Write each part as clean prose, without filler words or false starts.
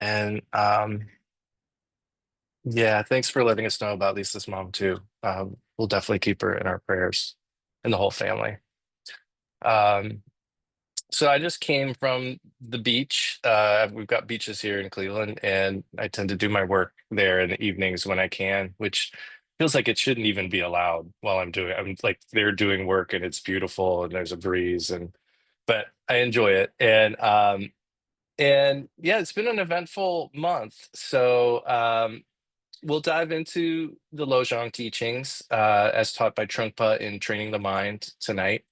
And yeah, thanks for letting us know about Lisa's mom too. We'll definitely keep her in our prayers and the whole family. Um, so I just came from the beach. We've got beaches here in Cleveland, and I tend to do my work there in the evenings when I can, which feels like it shouldn't even be allowed while I'm like they're doing work and it's beautiful and there's a breeze but I enjoy it. And yeah, it's been an eventful month. So we'll dive into the Lojong teachings as taught by Trungpa in Training the Mind tonight.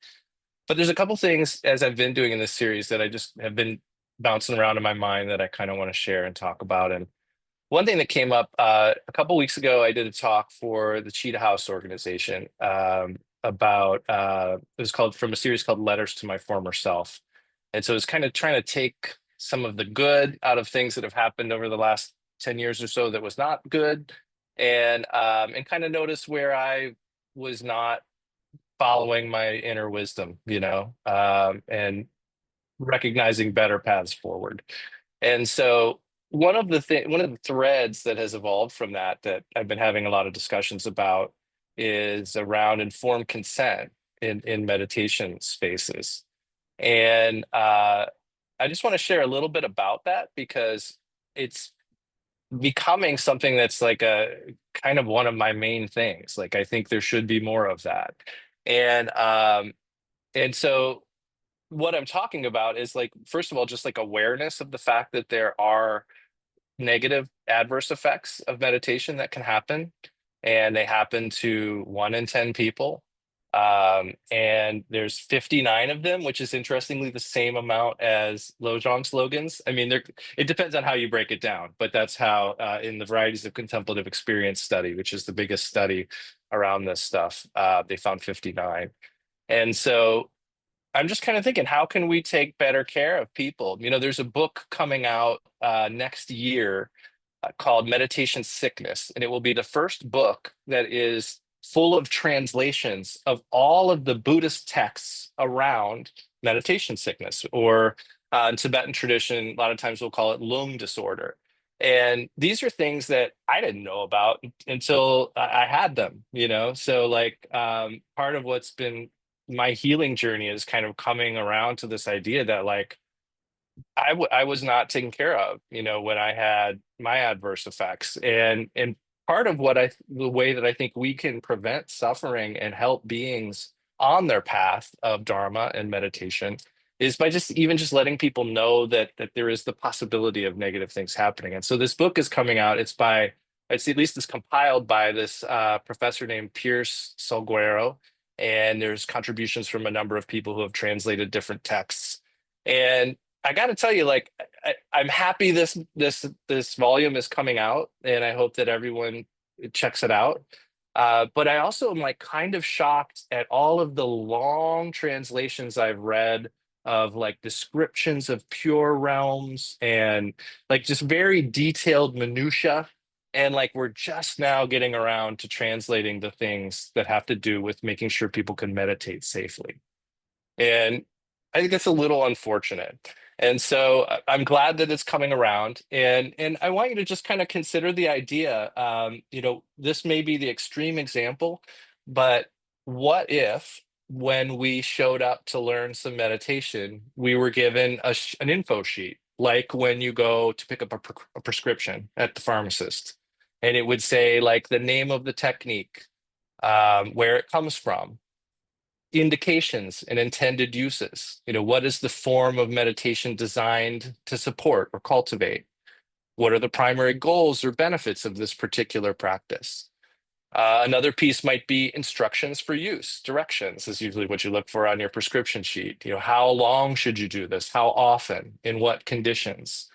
But there's a couple things as I've been doing in this series that I just have been bouncing around in my mind that I kind of want to share and talk about. And one thing that came up a couple weeks ago, I did a talk for the Cheetah House organization about it was called from a series called Letters to My Former Self. And so it's kind of trying to take some of the good out of things that have happened over the last 10 years or so that was not good and kind of notice where I was not following my inner wisdom, and recognizing better paths forward. And so one of the threads that has evolved from that I've been having a lot of discussions about is around informed consent in meditation spaces. And I just want to share a little bit about that because it's becoming something that's like a kind of one of my main things. Like I think there should be more of that. And so what I'm talking about is like, first of all, just like awareness of the fact that there are negative adverse effects of meditation that can happen, and they happen to 1 in 10 people. And there's 59 of them, which is interestingly the same amount as Lojong slogans. I mean, it depends on how you break it down, but that's how in the Varieties of Contemplative Experience study, which is the biggest study around this stuff, they found 59. And so I'm just kind of thinking, how can we take better care of people? There's a book coming out next year called Meditation Sickness, and it will be the first book that is full of translations of all of the Buddhist texts around meditation sickness, or in Tibetan tradition, a lot of times we'll call it lung disorder. And these are things that I didn't know about until I had them, So, like, part of what's been my healing journey is kind of coming around to this idea that, like, I was not taken care of, when I had my adverse effects. And part of the way that I think we can prevent suffering and help beings on their path of Dharma and meditation is by just letting people know that there is the possibility of negative things happening. And so this book is coming out. It's at least it's compiled by this professor named Pierce Salguero, and there's contributions from a number of people who have translated different texts. And I got to tell you, like, I'm happy this volume is coming out, and I hope that everyone checks it out. But I also am like kind of shocked at all of the long translations I've read of like descriptions of pure realms and like just very detailed minutia. And like we're just now getting around to translating the things that have to do with making sure people can meditate safely. And I think that's a little unfortunate. And so I'm glad that it's coming around. And I want you to just kind of consider the idea. This may be the extreme example, but what if when we showed up to learn some meditation, we were given an info sheet, like when you go to pick up a prescription at the pharmacist, and it would say like the name of the technique, where it comes from, indications and intended uses. What is the form of meditation designed to support or cultivate? What are the primary goals or benefits of this particular practice? Another piece might be instructions for use. Directions is usually what you look for on your prescription sheet. How long should you do this? How often? In what conditions?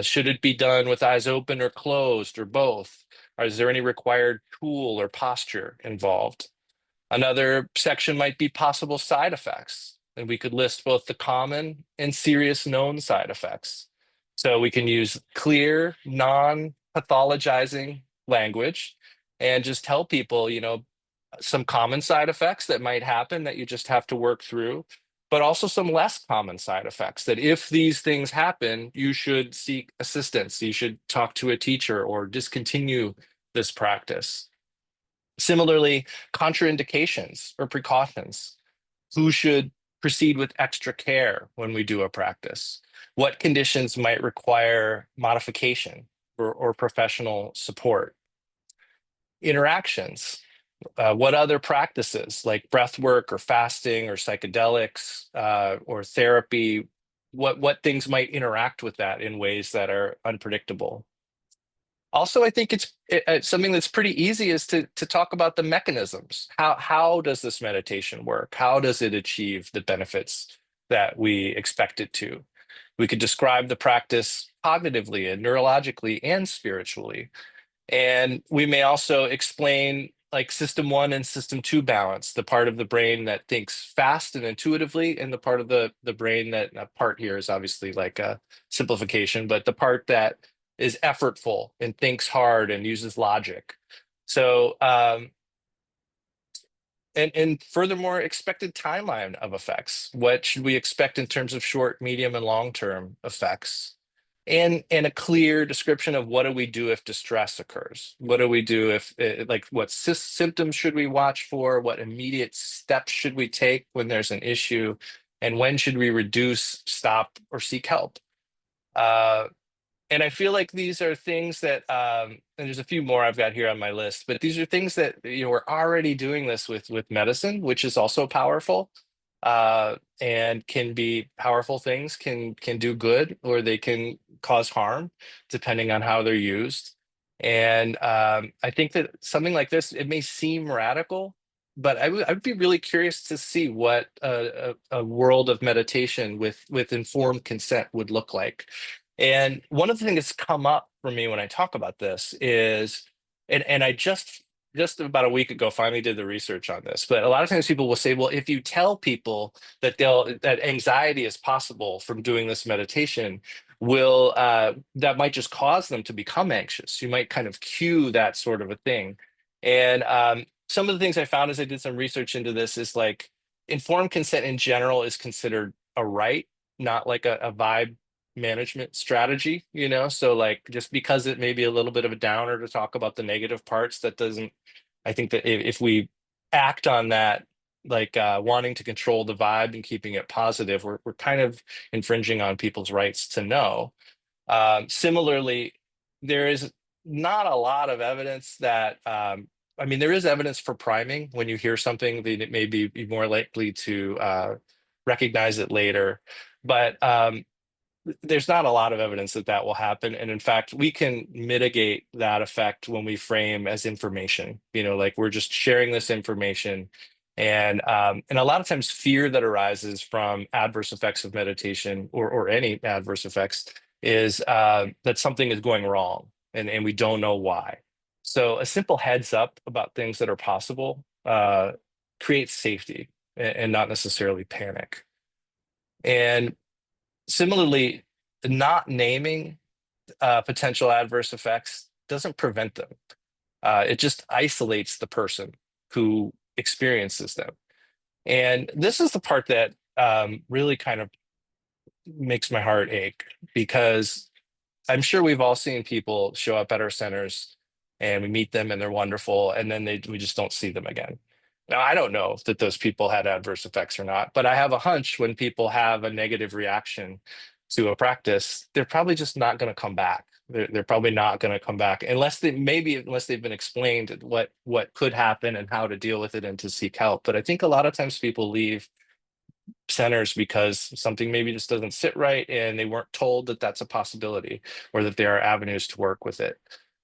Should it be done with eyes open or closed or both? Or is there any required tool or posture involved? Another section might be possible side effects, and we could list both the common and serious known side effects. So we can use clear, non-pathologizing language and just tell people, some common side effects that might happen that you just have to work through. but also some less common side effects that if these things happen, you should seek assistance. You should talk to a teacher or discontinue this practice. Similarly, contraindications or precautions. Who should proceed with extra care when we do a practice? What conditions might require modification or professional support? Interactions. What other practices like breath work or fasting or psychedelics or therapy, what things might interact with that in ways that are unpredictable? Also, I think it's something that's pretty easy is to talk about the mechanisms. How does this meditation work? How does it achieve the benefits that we expect it to? We could describe the practice cognitively and neurologically and spiritually. And we may also explain like system one and system two balance, the part of the brain that thinks fast and intuitively, and the part of the brain that part here is obviously like a simplification, but the part that is effortful and thinks hard and uses logic. So, and furthermore, expected timeline of effects. What should we expect in terms of short, medium, and long-term effects? And a clear description of what do we do if distress occurs? What do we do if, like, what symptoms should we watch for? What immediate steps should we take when there's an issue? And when should we reduce, stop, or seek help? Uh, and I feel like these are things that, and there's a few more I've got here on my list, but these are things that we're already doing this with medicine, which is also powerful, and can be powerful things, can do good or they can cause harm depending on how they're used. And I think that something like this, it may seem radical, but I would be really curious to see what a world of meditation with informed consent would look like. And one of the things that's come up for me when I talk about this is, and I just about a week ago finally did the research on this, but a lot of times people will say, well, if you tell people that that anxiety is possible from doing this meditation, will that might just cause them to become anxious. You might kind of cue that sort of a thing. And some of the things I found as I did some research into this is like informed consent in general is considered a right, not like a vibe management strategy, so like just because it may be a little bit of a downer to talk about the negative parts, that doesn't, I think that if we act on that, like wanting to control the vibe and keeping it positive, we're kind of infringing on people's rights to know. Similarly, there is not a lot of evidence that I mean, there is evidence for priming. When you hear something, then it may be more likely to recognize it later, but there's not a lot of evidence that that will happen. And in fact, we can mitigate that effect when we frame as information, like we're just sharing this information. And a lot of times fear that arises from adverse effects of meditation or any adverse effects is that something is going wrong and we don't know why. So a simple heads up about things that are possible creates safety and not necessarily panic. And similarly, not naming potential adverse effects doesn't prevent them. It just isolates the person who experiences them. And this is the part that really kind of makes my heart ache because I'm sure we've all seen people show up at our centers and we meet them and they're wonderful, and then we just don't see them again. Now, I don't know that those people had adverse effects or not, but I have a hunch when people have a negative reaction to a practice, they're probably just not going to come back. They're probably not going to come back unless they've been explained what could happen and how to deal with it and to seek help. But I think a lot of times people leave centers because something maybe just doesn't sit right and they weren't told that that's a possibility or that there are avenues to work with it.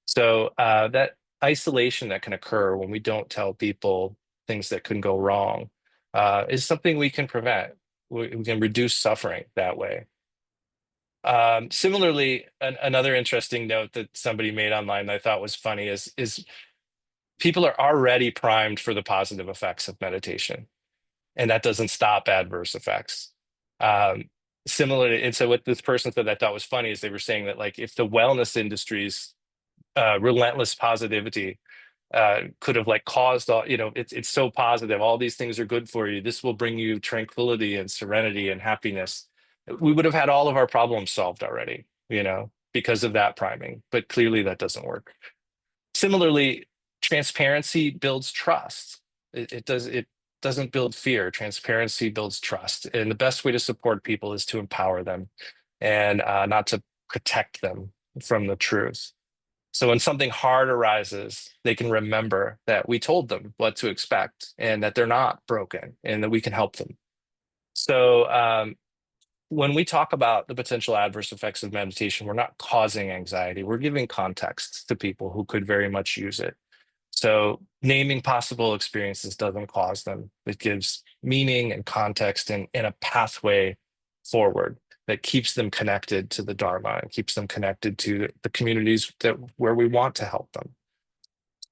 So that isolation that can occur when we don't tell people things that can go wrong is something we can prevent. We can reduce suffering that way. Similarly, another interesting note that somebody made online that I thought was funny is people are already primed for the positive effects of meditation, and that doesn't stop adverse effects. Um, Similarly, and so what this person said that I thought was funny is they were saying that like if the wellness industry's relentless positivity could have like caused all, it's so positive. All these things are good for you. This will bring you tranquility and serenity and happiness. We would have had all of our problems solved already, because of that priming. But clearly that doesn't work. Similarly, transparency builds trust. It doesn't build fear. Transparency builds trust. And the best way to support people is to empower them and not to protect them from the truth. So when something hard arises, they can remember that we told them what to expect and that they're not broken and that we can help them. So when we talk about the potential adverse effects of meditation, we're not causing anxiety. We're giving context to people who could very much use it. So naming possible experiences doesn't cause them. It gives meaning and context and a pathway forward that keeps them connected to the Dharma and keeps them connected to the communities where we want to help them.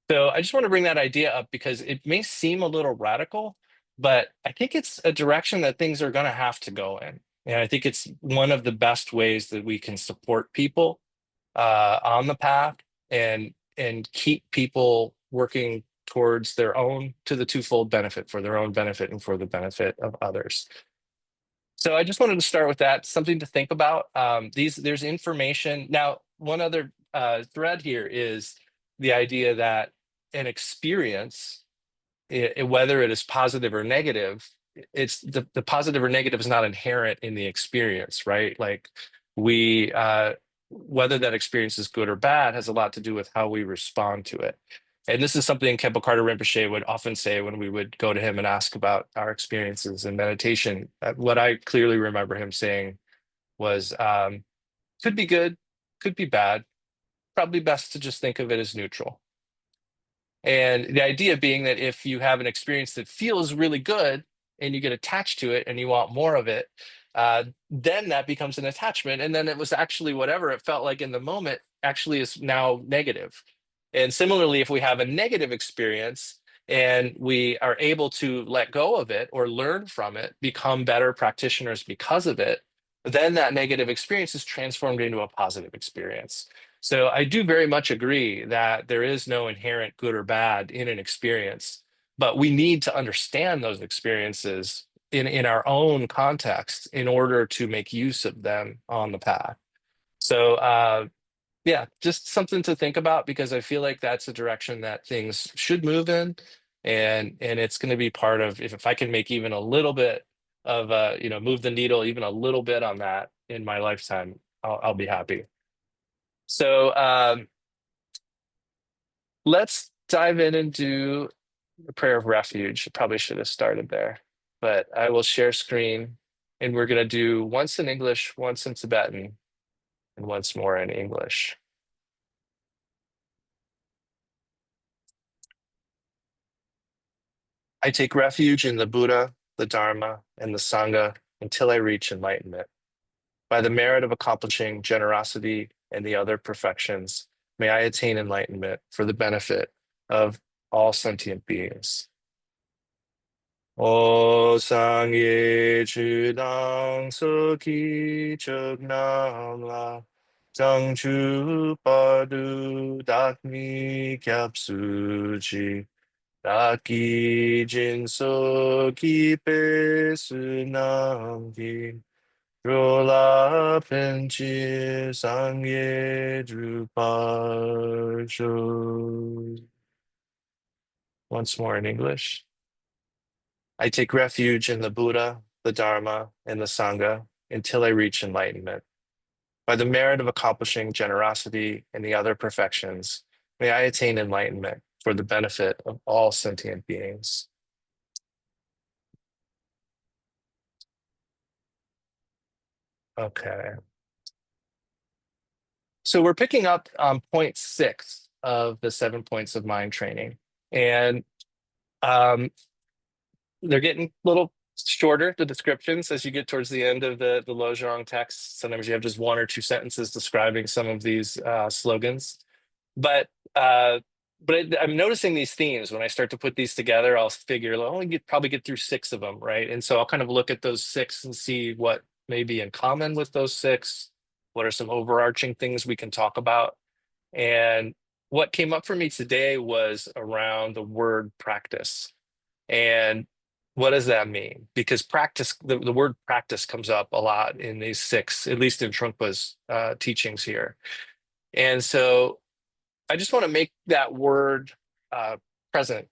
So I just want to bring that idea up because it may seem a little radical, but I think it's a direction that things are going to have to go in. And I think it's one of the best ways that we can support people on the path and keep people working towards their own to the twofold benefit for their own benefit and for the benefit of others. So I just wanted to start with that, something to think about. There's information. Now, one other thread here is the idea that an experience, whether it is positive or negative, it's the positive or negative is not inherent in the experience, right? Like we, whether that experience is good or bad has a lot to do with how we respond to it. And this is something Khenpo Karthar Rinpoche would often say when we would go to him and ask about our experiences in meditation. What I clearly remember him saying was, could be good, could be bad, probably best to just think of it as neutral. And the idea being that if you have an experience that feels really good and you get attached to it and you want more of it, then that becomes an attachment. And then it was actually whatever it felt like in the moment actually is now negative. And similarly, if we have a negative experience and we are able to let go of it or learn from it, become better practitioners because of it, then that negative experience is transformed into a positive experience. So I do very much agree that there is no inherent good or bad in an experience, but we need to understand those experiences in our own context in order to make use of them on the path. So yeah, just something to think about because I feel like that's the direction that things should move in, and it's going to be part of if I can make even a little bit of move the needle even a little bit on that in my lifetime, I'll be happy. So let's dive in and do the prayer of refuge. Probably should have started there, but I will share screen and we're going to do once in English, once in Tibetan, and once more in English. I take refuge in the Buddha, the Dharma, and the Sangha until I reach enlightenment. By the merit of accomplishing generosity and the other perfections, may I attain enlightenment for the benefit of all sentient beings. O Sangye Chudang Soki Chogyam La Jang Chu Padu Dakmi Kyapsu Chi Daki Jin Soki Pe Sunam Ki Rola Penchi Sangye Drupal Cho. Once more in English. I take refuge in the Buddha, the Dharma, and the Sangha until I reach enlightenment. By the merit of accomplishing generosity and the other perfections, may I attain enlightenment for the benefit of all sentient beings. Okay. So we're picking up on point 6 of the 7 points of mind training. And they're getting a little shorter, the descriptions, as you get towards the end of the Lojong text. Sometimes you have just 1 or 2 sentences describing some of these slogans. But I'm noticing these themes when I start to put these together. I'll figure I'll only probably get through 6 of them, right? And so I'll kind of look at those 6 and see what may be in common with those 6. What are some overarching things we can talk about? And what came up for me today was around the word practice. And what does that mean? Because practice, the word practice comes up a lot in these six, at least in Trungpa's teachings here. And so I just want to make that word uh, present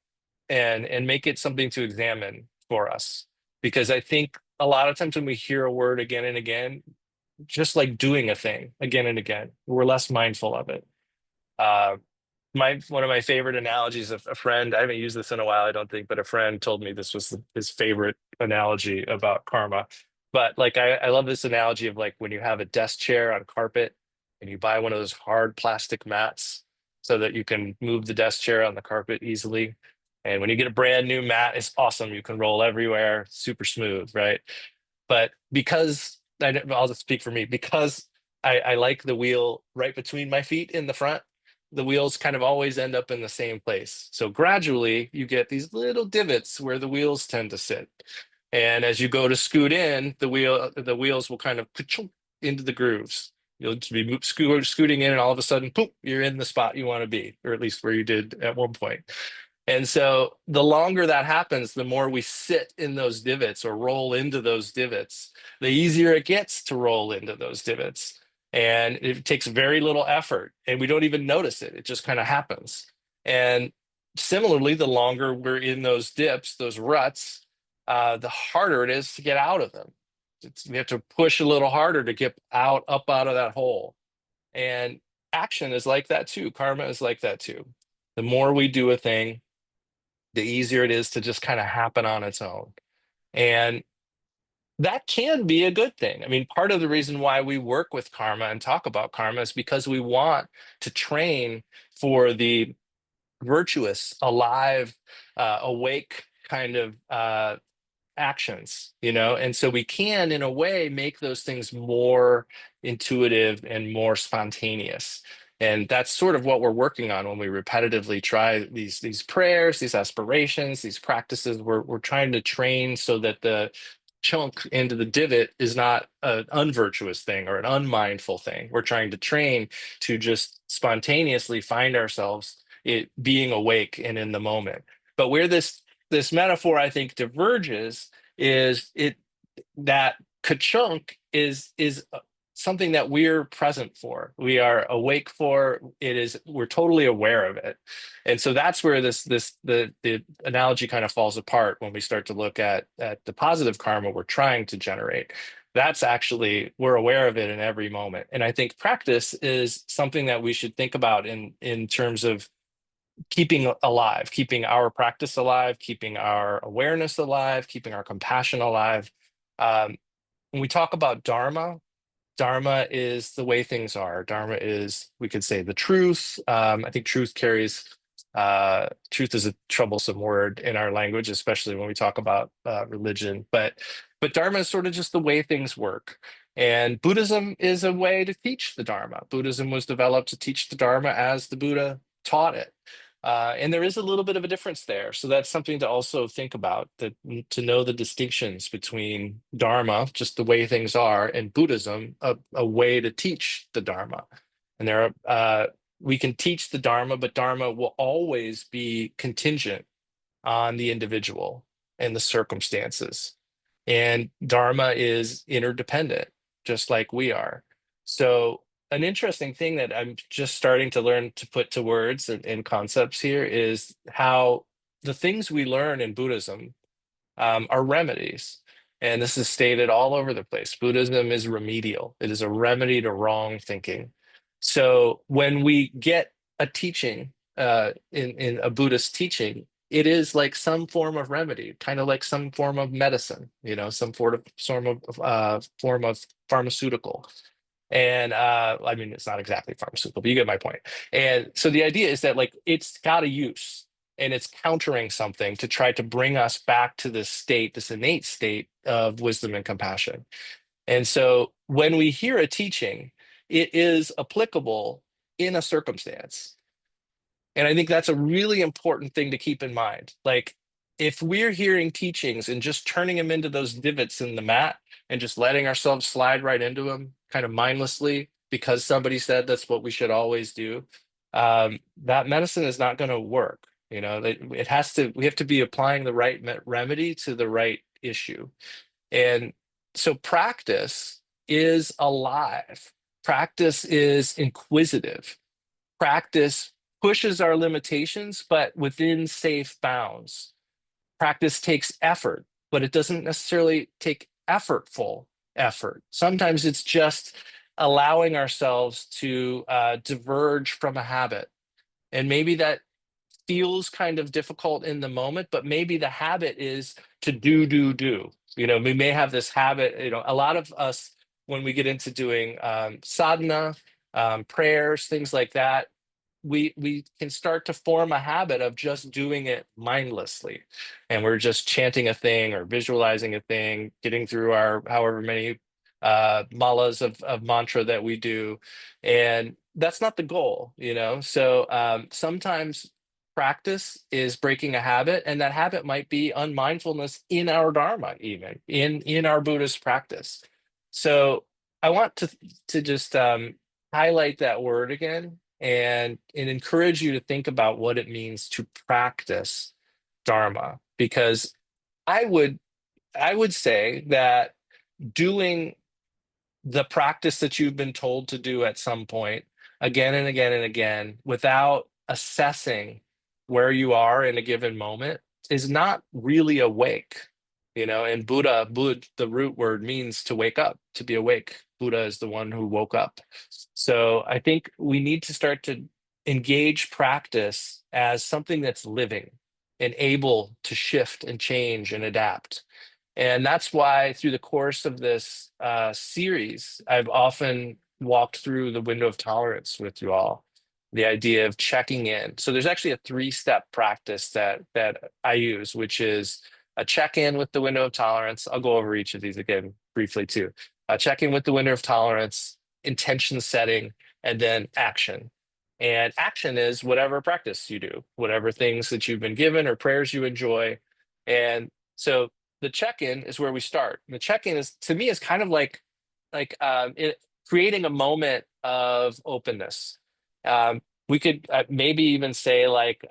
and make it something to examine for us. Because I think a lot of times when we hear a word again and again, just like doing a thing again and again, we're less mindful of it. Uh, one of my favorite analogies of a friend, I haven't used this in a while, I don't think, but a friend told me this was his favorite analogy about karma. But like I love this analogy of like when you have a desk chair on carpet and you buy one of those hard plastic mats so that you can move the desk chair on the carpet easily. And when you get a brand new mat, it's awesome. You can roll everywhere, super smooth, right? But because I'll just speak for me, because I like the wheel right between my feet in the front, the wheels kind of always end up in the same place. So gradually you get these little divots where the wheels tend to sit. And as you go to scoot in, the wheels will kind of ka-chunk into the grooves. You'll just be scooting in, and all of a sudden, poof, you're in the spot you want to be, or at least where you did at one point. And so the longer that happens, the more we sit in those divots or roll into those divots, the easier it gets to roll into those divots. And it takes very little effort and we don't even notice it. It just kind of happens. And similarly, the longer we're in those dips, those ruts, the harder it is to get out of them. We have to push a little harder to get up out of that hole. And action is like that too. Karma is like that too. The more we do a thing, the easier it is to just kind of happen on its own. And that can be a good thing. I mean, part of the reason why we work with karma and talk about karma is because we want to train for the virtuous, alive, awake kind of actions, and so we can, in a way, make those things more intuitive and more spontaneous. And that's sort of what we're working on when we repetitively try these prayers, these aspirations, these practices. We're trying to train so that the chunk into the divot is not an unvirtuous thing or an unmindful thing. We're trying to train to just spontaneously find ourselves being awake and in the moment. But where this metaphor, I think, diverges is it that ka-chunk is something that we're present for. We are awake for. It is, we're totally aware of it. And so that's where the analogy kind of falls apart when we start to look at the positive karma we're trying to generate. That's actually, we're aware of it in every moment. And I think practice is something that we should think about in terms of keeping alive, keeping our practice alive, keeping our awareness alive, keeping our compassion alive. When we talk about Dharma, Dharma is the way things are. Dharma is, we could say, the truth. I think truth is a troublesome word in our language, especially when we talk about religion. But Dharma is sort of just the way things work. And Buddhism is a way to teach the Dharma. Buddhism was developed to teach the Dharma as the Buddha taught it. And there is a little bit of a difference there. So that's something to also think about, that to know the distinctions between Dharma, just the way things are, and Buddhism, a way to teach the Dharma. And we can teach the Dharma, but Dharma will always be contingent on the individual and the circumstances. And Dharma is interdependent, just like we are. So, an interesting thing that I'm just starting to learn to put to words and concepts here is how the things we learn in Buddhism are remedies. And this is stated all over the place. Buddhism is remedial, it is a remedy to wrong thinking. So when we get a teaching in a Buddhist teaching, it is like some form of remedy, kind of like some form of medicine, some form of pharmaceutical. And I mean, it's not exactly pharmaceutical, but you get my point. And so the idea is that like it's got a use and it's countering something to try to bring us back to this state, this innate state of wisdom and compassion. And so when we hear a teaching, it is applicable in a circumstance. And I think that's a really important thing to keep in mind. Like, if we're hearing teachings and just turning them into those divots in the mat and just letting ourselves slide right into them kind of mindlessly because somebody said that's what we should always do, that medicine is not going to work. It has to, we have to be applying the right remedy to the right issue. And so practice is alive. Practice is inquisitive. Practice pushes our limitations, but within safe bounds. Practice takes effort, but it doesn't necessarily take effortful effort. Sometimes it's just allowing ourselves to diverge from a habit. And maybe that feels kind of difficult in the moment, but maybe the habit is to do. We may have this habit, a lot of us, when we get into doing sadhana, prayers, things like that, we can start to form a habit of just doing it mindlessly. And we're just chanting a thing or visualizing a thing, getting through our however many malas of mantra that we do. And that's not the goal. So sometimes practice is breaking a habit, and that habit might be unmindfulness in our dharma, even in our Buddhist practice. So I want to just highlight that word again, and encourage you to think about what it means to practice dharma, because i would I would say that doing the practice that you've been told to do at some point again and again and again without assessing where you are in a given moment is not really awake. And Buddha, the root word means to wake up, to be awake. Buddha is the one who woke up. So I think we need to start to engage practice as something that's living and able to shift and change and adapt. And that's why through the course of this series, I've often walked through the window of tolerance with you all, the idea of checking in. So there's actually a three-step practice that I use, which is a check-in with the window of tolerance. I'll go over each of these again briefly too. A check-in with the window of tolerance, intention setting, and then action. And action is whatever practice you do, whatever things that you've been given or prayers you enjoy. And so the check-in is where we start. The check-in is, to me, is kind of like creating a moment of openness. We could maybe even say like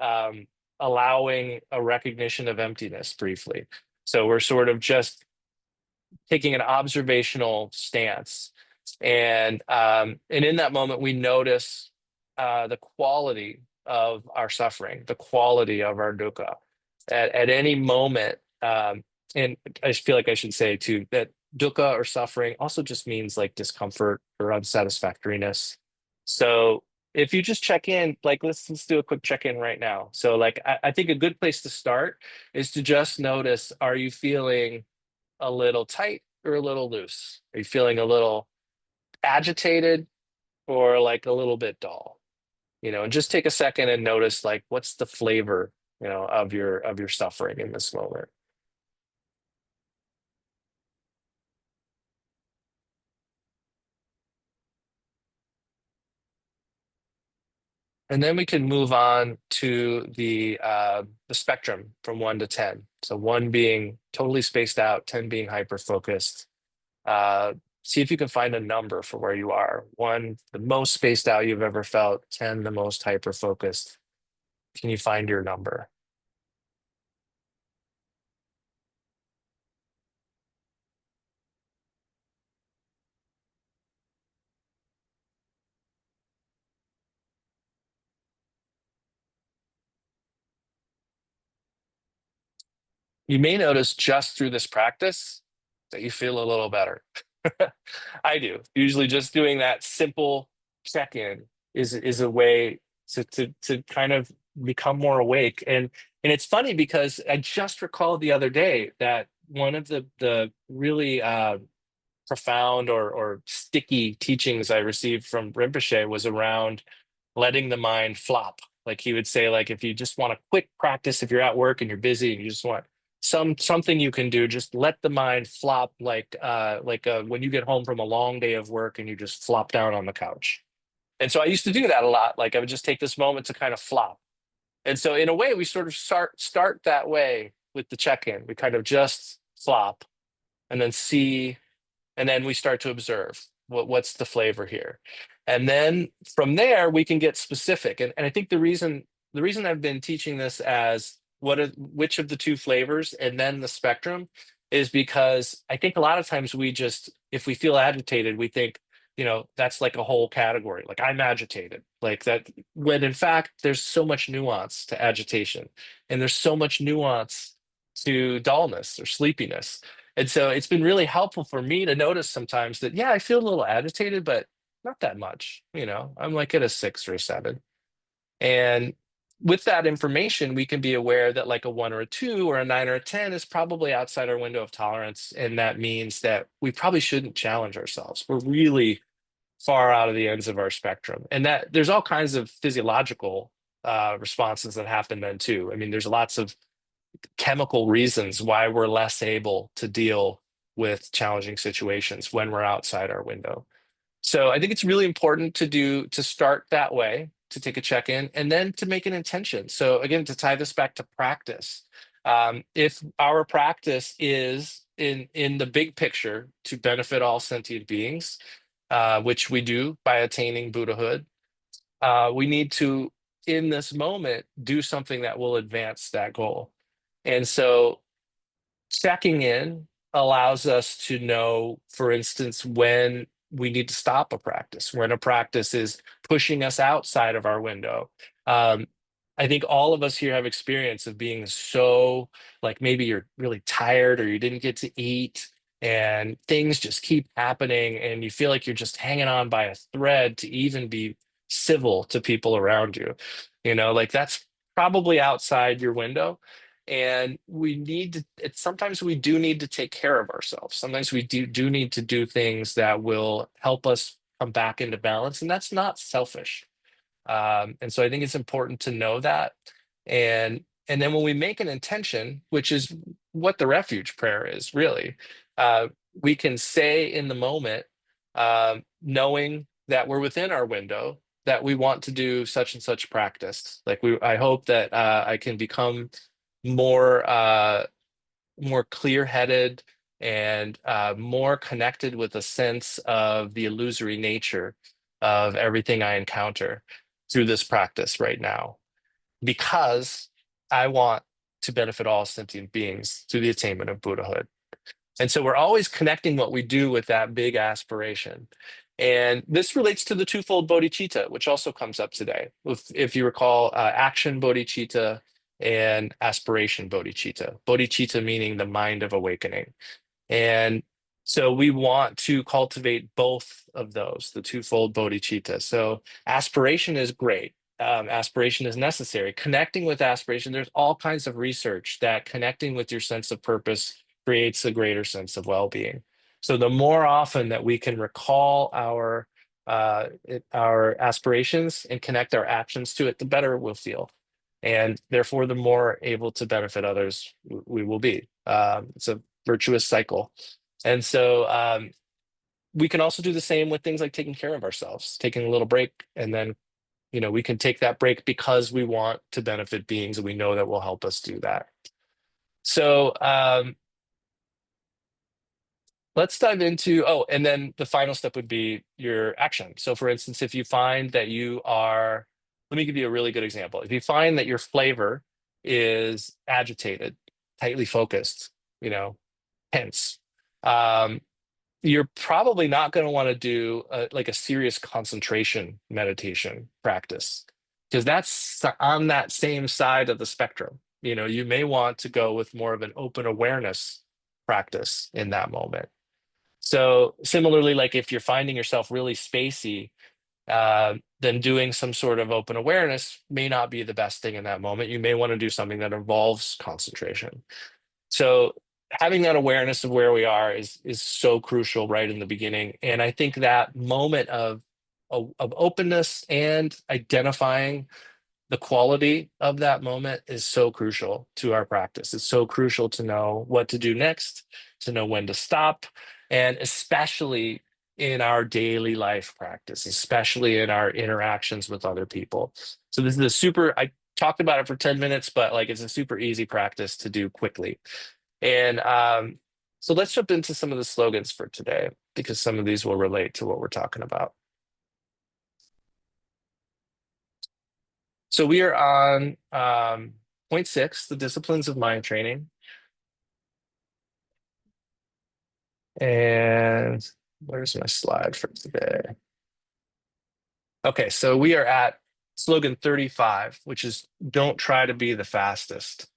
allowing a recognition of emptiness briefly. So we're sort of just taking an observational stance, and in that moment we notice the quality of our suffering, the quality of our dukkha at any moment. And I feel like I should say too that dukkha or suffering also just means like discomfort or unsatisfactoriness. So if you just check in, like let's do a quick check in right now. So like I think a good place to start is to just notice: are you feeling a little tight or a little loose? Are you feeling a little agitated or like a little bit dull? And just take a second and notice like what's the flavor, of your suffering in this moment. And then we can move on to the spectrum from 1 to 10. So 1 being totally spaced out, 10 being hyper focused. Uh, See if you can find a number for where you are. 1, the most spaced out you've ever felt. 10, the most hyper focused. Can you find your number? You may notice just through this practice that you feel a little better. I do. Usually just doing that simple check-in is a way to kind of become more awake. And it's funny because I just recalled the other day that one of the really profound or sticky teachings I received from Rinpoche was around letting the mind flop. Like he would say, like if you just want a quick practice, if you're at work and you're busy and you just want something you can do, just let the mind flop, like when you get home from a long day of work and you just flop down on the couch. And so I used to do that a lot. Like I would just take this moment to kind of flop. And so in a way, we sort of start that way with the check-in. We kind of just flop and then see, and then we start to observe what's the flavor here. And then from there, we can get specific. And I think the reason I've been teaching this as which of the two flavors and then the spectrum is because I think a lot of times if we feel agitated, we think, that's like a whole category. Like I'm agitated, like that, when in fact, there's so much nuance to agitation and there's so much nuance to dullness or sleepiness. And so it's been really helpful for me to notice sometimes that, yeah, I feel a little agitated, but not that much. I'm like at a 6 or a 7. And with that information, we can be aware that like a 1 or a 2 or a 9 or a 10 is probably outside our window of tolerance. And that means that we probably shouldn't challenge ourselves. We're really far out of the ends of our spectrum. And that there's all kinds of physiological responses that happen then too. I mean, there's lots of chemical reasons why we're less able to deal with challenging situations when we're outside our window. So I think it's really important to start that way, to take a check-in, and then to make an intention. So again, to tie this back to practice, if our practice is in the big picture to benefit all sentient beings, which we do by attaining Buddhahood, we need to, in this moment, do something that will advance that goal. And so checking in allows us to know, for instance, when we need to stop a practice, when a practice is pushing us outside of our window. Um, I think all of us here have experience of being so, like maybe you're really tired or you didn't get to eat and things just keep happening and you feel like you're just hanging on by a thread to even be civil to people around you. Like that's probably outside your window. And sometimes we do need to take care of ourselves. Sometimes we do need to do things that will help us come back into balance, and that's not selfish. And so I think it's important to know that. And then when we make an intention, which is what the refuge prayer is really, uh, we can say in the moment, knowing that we're within our window, that we want to do such and such practice. Like I hope that I can become more more clear-headed and more connected with a sense of the illusory nature of everything I encounter through this practice right now, because I want to benefit all sentient beings through the attainment of Buddhahood. And so we're always connecting what we do with that big aspiration. And this relates to the twofold bodhicitta, which also comes up today. If you recall, action bodhicitta and aspiration bodhicitta. Bodhicitta meaning the mind of awakening. And so we want to cultivate both of those, the twofold bodhicitta. So aspiration is great. Aspiration is necessary. Connecting with aspiration, there's all kinds of research that connecting with your sense of purpose creates a greater sense of well-being. So the more often that we can recall our aspirations and connect our actions to it, the better we'll feel, and therefore the more able to benefit others we will be. It's a virtuous cycle. And so we can also do the same with things like taking care of ourselves, taking a little break, and then we can take that break because we want to benefit beings and we know that will help us do that. So let's dive into, and then the final step would be your action. So for instance, if you find that let me give you a really good example. If you find that your flavor is agitated, tightly focused, tense, um, you're probably not going to want to do like a serious concentration meditation practice, because that's on that same side of the spectrum. You may want to go with more of an open awareness practice in that moment. So similarly, like if you're finding yourself really spacey, then doing some sort of open awareness may not be the best thing in that moment. You may want to do something that involves concentration. So having that awareness of where we are is so crucial right in the beginning. And I think that moment of openness and identifying the quality of that moment is so crucial to our practice. It's so crucial to know what to do next, to know when to stop, and especially in our daily life practice, especially in our interactions with other people. So this is I talked about it for 10 minutes, but like it's a super easy practice to do quickly. And so let's jump into some of the slogans for today, because some of these will relate to what we're talking about. So we are on point six, the disciplines of mind training. And where's my slide for today? Okay, so we are at slogan 35, which is don't try to be the fastest.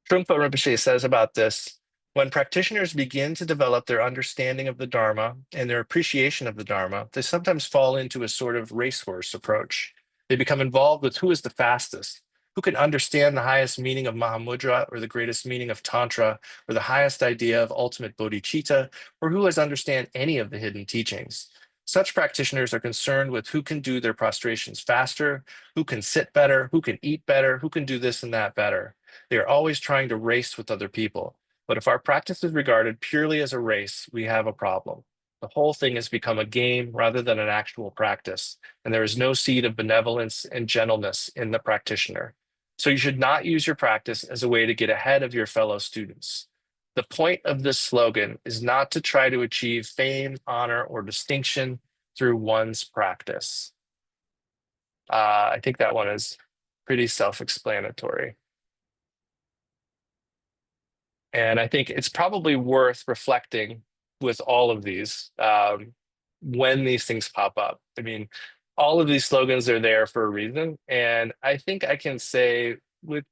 Trungpa Rinpoche says about this, when practitioners begin to develop their understanding of the Dharma and their appreciation of the Dharma, they sometimes fall into a sort of racehorse approach. They become involved with who is the fastest, who can understand the highest meaning of Mahamudra or the greatest meaning of Tantra or the highest idea of ultimate bodhicitta, or who has understand any of the hidden teachings. Such practitioners are concerned with who can do their prostrations faster, who can sit better, who can eat better, who can do this and that better. They are always trying to race with other people. But if our practice is regarded purely as a race, we have a problem. The whole thing has become a game rather than an actual practice, and there is no seed of benevolence and gentleness in the practitioner. So you should not use your practice as a way to get ahead of your fellow students. The point of this slogan is not to try to achieve fame, honor, or distinction through one's practice. I think that one is pretty self-explanatory. And I think it's probably worth reflecting with all of these when these things pop up. I mean, all of these slogans are there for a reason. And I think I can say with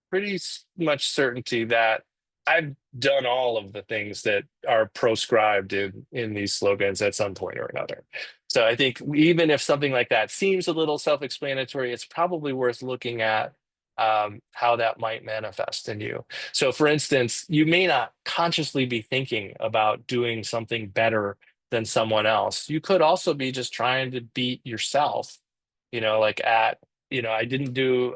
pretty much certainty that I've done all of the things that are proscribed in these slogans at some point or another. So I think even if something like that seems a little self-explanatory, it's probably worth looking at how that might manifest in you. So, for instance, you may not consciously be thinking about doing something better than someone else. You could also be just trying to beat yourself, like I didn't do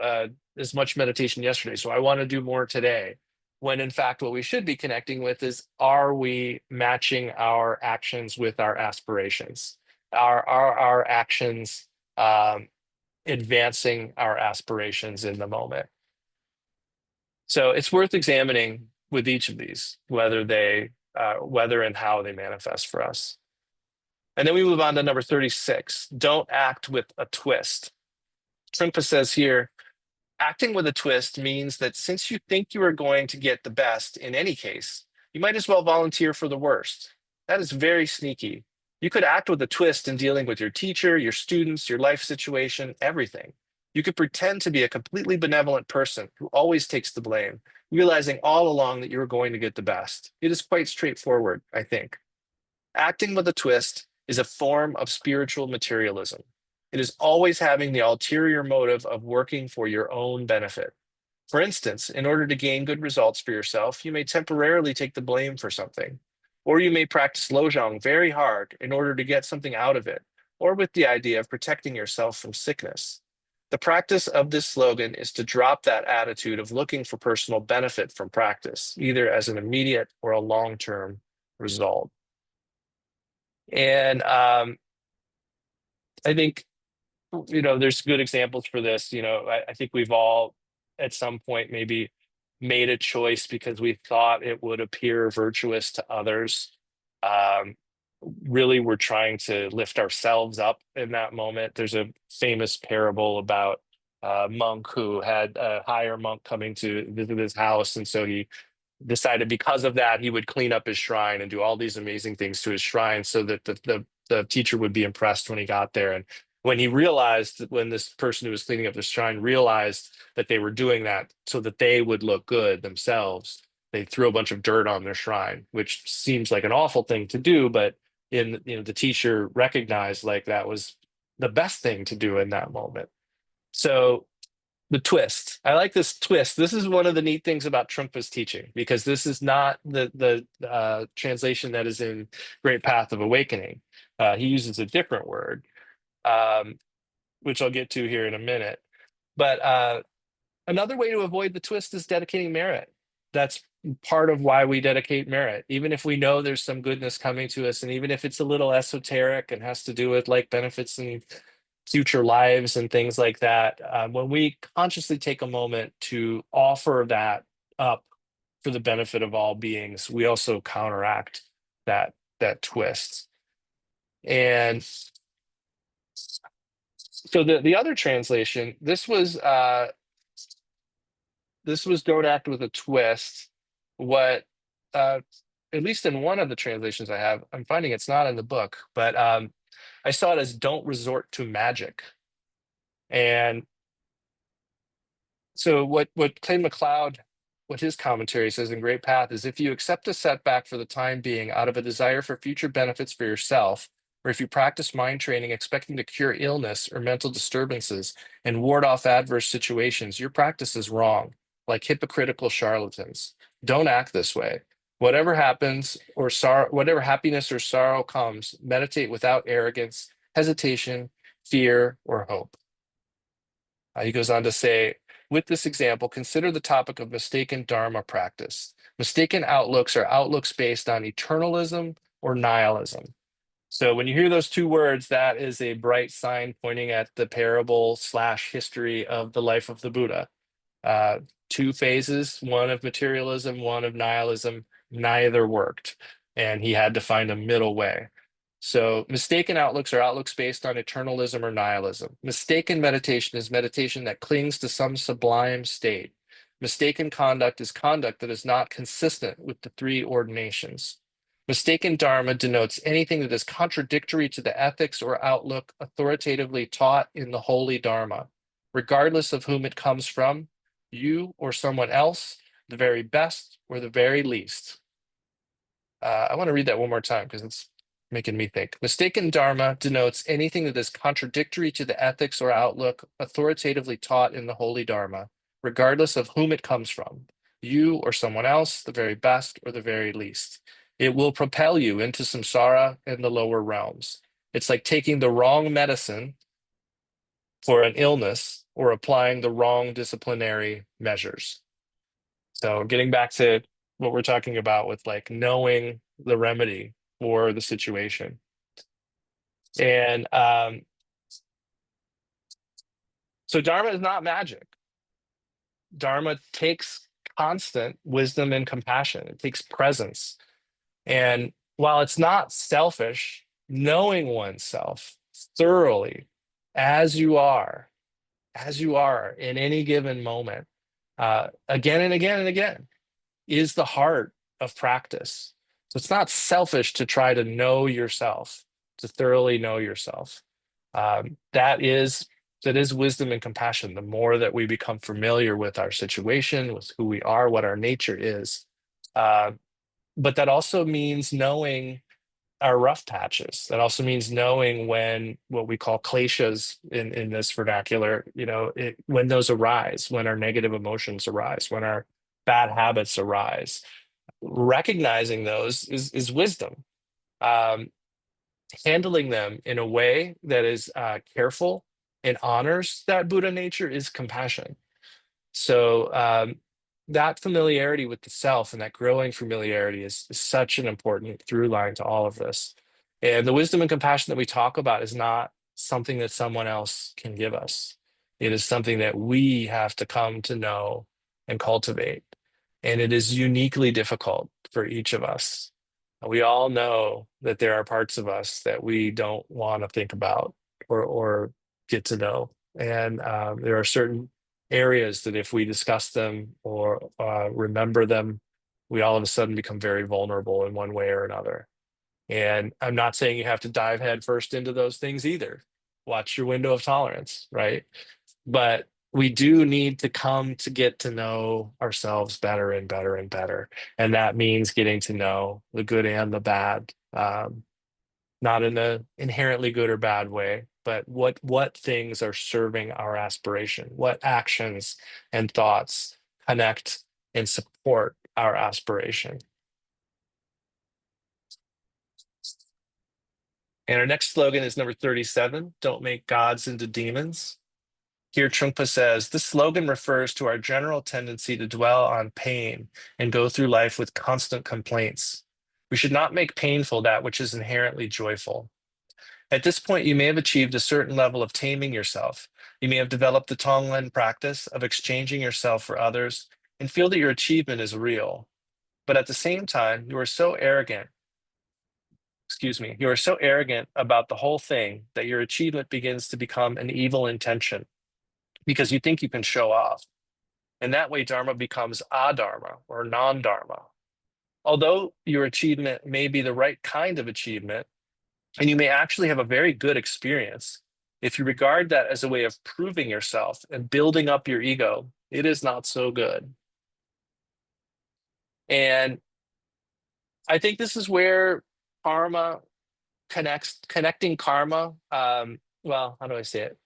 as much meditation yesterday, so I want to do more today. When in fact, what we should be connecting with is, are we matching our actions with our aspirations? Are our actions advancing our aspirations in the moment? So it's worth examining with each of these, whether and how they manifest for us. And then we move on to number 36, don't act with a twist. Trungpa says here, acting with a twist means that since you think you are going to get the best in any case, you might as well volunteer for the worst. That is very sneaky. You could act with a twist in dealing with your teacher, your students, your life situation, everything. You could pretend to be a completely benevolent person who always takes the blame, realizing all along that you're going to get the best. It is quite straightforward, I think. Acting with a twist is a form of spiritual materialism. It is always having the ulterior motive of working for your own benefit. For instance, in order to gain good results for yourself, you may temporarily take the blame for something, or you may practice Lojong very hard in order to get something out of it, or with the idea of protecting yourself from sickness. The practice of this slogan is to drop that attitude of looking for personal benefit from practice, either as an immediate or a long-term result. And I think there's good examples for this. I think we've all at some point maybe made a choice because we thought it would appear virtuous to others. Um, Really, we're trying to lift ourselves up in that moment. There's a famous parable about a monk who had a higher monk coming to visit his house, and so he decided because of that he would clean up his shrine and do all these amazing things to his shrine so that the teacher would be impressed when he got there. And when he realized that, when this person who was cleaning up the shrine realized that they were doing that so that they would look good themselves, they threw a bunch of dirt on their shrine, which seems like an awful thing to do, but the teacher recognized like that was the best thing to do in that moment. So the twist. I like this twist. This is one of the neat things about Trungpa's teaching, because this is not the translation that is in Great Path of Awakening. He uses a different word, um, which I'll get to here in a minute. But another way to avoid the twist is dedicating merit. That's part of why we dedicate merit, even if we know there's some goodness coming to us, and even if it's a little esoteric and has to do with like benefits and future lives and things like that. When we consciously take a moment to offer that up for the benefit of all beings, we also counteract that twist. And So the other translation, this was don't act with a twist. What at least in one of the translations I have, I'm finding it's not in the book, but I saw it as don't resort to magic. And so what Clay McLeod, what his commentary says in Great Path is if you accept a setback for the time being out of a desire for future benefits for yourself, or if you practice mind training expecting to cure illness or mental disturbances and ward off adverse situations, your practice is wrong, like hypocritical charlatans. Don't act this way. Whatever happens or sorrow, whatever happiness or sorrow comes, meditate without arrogance, hesitation, fear, or hope. He goes on to say, with this example, consider the topic of mistaken Dharma practice. Mistaken outlooks are outlooks based on eternalism or nihilism. So when you hear those two words, that is a bright sign pointing at the parable slash history of the life of the Buddha. Uh, Two phases, one of materialism, one of nihilism, neither worked. And he had to find a middle way. So mistaken outlooks are outlooks based on eternalism or nihilism. Mistaken meditation is meditation that clings to some sublime state. Mistaken conduct is conduct that is not consistent with the three ordinations. Mistaken dharma denotes anything that is contradictory to the ethics or outlook authoritatively taught in the holy dharma, regardless of whom it comes from, you or someone else, the very best or the very least. I want to read that one more time because it's making me think. Mistaken dharma denotes anything that is contradictory to the ethics or outlook authoritatively taught in the holy dharma, regardless of whom it comes from, you or someone else, the very best or the very least. It will propel you into samsara and the lower realms. It's like taking the wrong medicine for an illness or applying the wrong disciplinary measures. So getting back to what we're talking about with like knowing the remedy for the situation. And so Dharma is not magic. Dharma takes constant wisdom and compassion. It takes presence. And while it's not selfish, knowing oneself thoroughly as you are in any given moment, again and again and again, is the heart of practice. So it's not selfish to try to know yourself, to thoroughly know yourself. That is wisdom and compassion. The more that we become familiar with our situation, with who we are, what our nature is, uh, but that also means knowing our rough patches. That also means knowing when what we call kleshas in this vernacular, when those arise, when our negative emotions arise, when our bad habits arise. Recognizing those is wisdom. Um, Handling them in a way that is careful and honors that Buddha nature is compassion. So that familiarity with the self and that growing familiarity is such an important through line to all of this. And the wisdom and compassion that we talk about is not something that someone else can give us. It is something that we have to come to know and cultivate. And it is uniquely difficult for each of us. We all know that there are parts of us that we don't want to think about or get to know. And there are certain areas that if we discuss them or remember them, we all of a sudden become very vulnerable in one way or another. And I'm not saying you have to dive headfirst into those things either. Watch your window of tolerance, right? But we do need to come to get to know ourselves better and better and better. And that means getting to know the good and the bad. Not in an inherently good or bad way, but what things are serving our aspiration, what actions and thoughts connect and support our aspiration. And our next slogan is number 37, don't make gods into demons. Here Trungpa says, this slogan refers to our general tendency to dwell on pain and go through life with constant complaints. We should not make painful that which is inherently joyful. At this point, you may have achieved a certain level of taming yourself. You may have developed the tong-len practice of exchanging yourself for others and feel that your achievement is real. But at the same time, you are so arrogant excuse me, you are so arrogant about the whole thing that your achievement begins to become an evil intention because you think you can show off. And that way, Dharma becomes adharma or non-Dharma. Although your achievement may be the right kind of achievement, and you may actually have a very good experience, if you regard that as a way of proving yourself and building up your ego, it is not so good. And I think this is where karma connecting karma, well, how do I say it?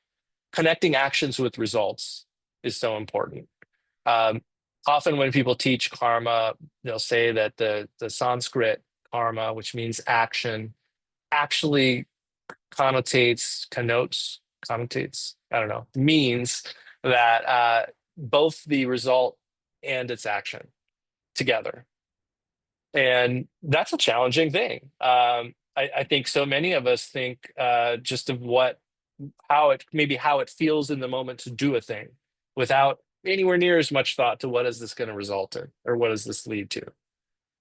Connecting actions with results is so important. Um, Often when people teach karma, they'll say that the Sanskrit karma, which means action, actually connotates, I don't know, means that both the result and its action together. And that's a challenging thing. I think so many of us think just of how it feels in the moment to do a thing without anywhere near as much thought to what is this going to result in or what does this lead to.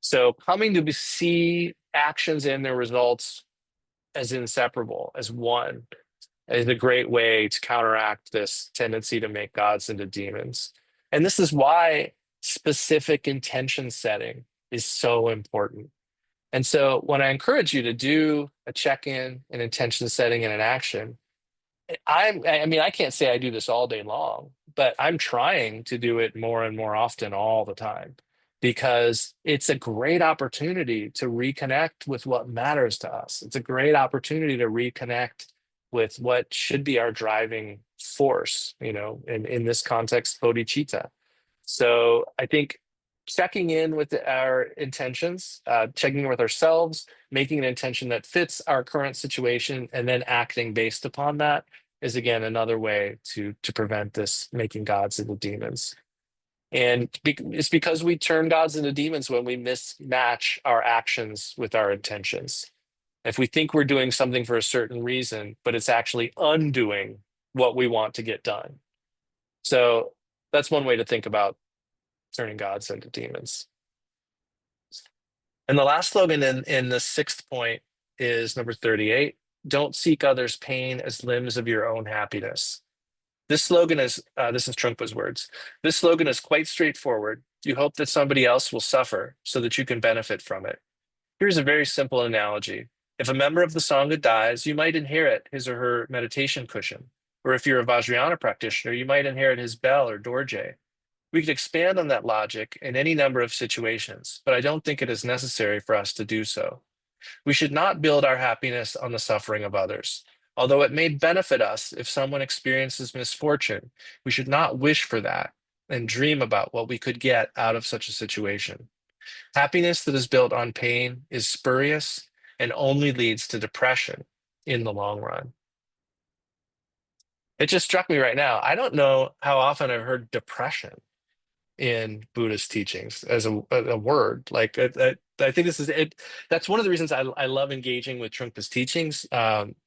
So coming to see actions and their results as inseparable, as one, is a great way to counteract this tendency to make gods into demons. And this is why specific intention setting is so important. And so when I encourage you to do a check-in, an intention setting, and an action, I mean, I can't say I do this all day long, but I'm trying to do it more and more often all the time because it's a great opportunity to reconnect with what matters to us. It's a great opportunity to reconnect with what should be our driving force, in this context, bodhicitta. So I think checking in with our intentions, checking in with ourselves, making an intention that fits our current situation, and then acting based upon that is again another way to prevent this making gods into demons. And it's because we turn gods into demons when we mismatch our actions with our intentions. If we think we're doing something for a certain reason, but it's actually undoing what we want to get done. So that's one way to think about turning gods into demons. And the last slogan in the sixth point is number 38. Don't seek others' pain as limbs of your own happiness. This slogan this is Trungpa's words. This slogan is quite straightforward. You hope that somebody else will suffer so that you can benefit from it. Here's a very simple analogy. If a member of the Sangha dies, you might inherit his or her meditation cushion. Or if you're a Vajrayana practitioner, you might inherit his bell or dorje. We could expand on that logic in any number of situations, but I don't think it is necessary for us to do so. We should not build our happiness on the suffering of others. Although it may benefit us if someone experiences misfortune, we should not wish for that and dream about what we could get out of such a situation. Happiness that is built on pain is spurious and only leads to depression in the long run. It just struck me right now. I don't know how often I've heard depression in Buddhist teachings as a word. Like I think this is it. That's one of the reasons I love engaging with Trungpa's teachings,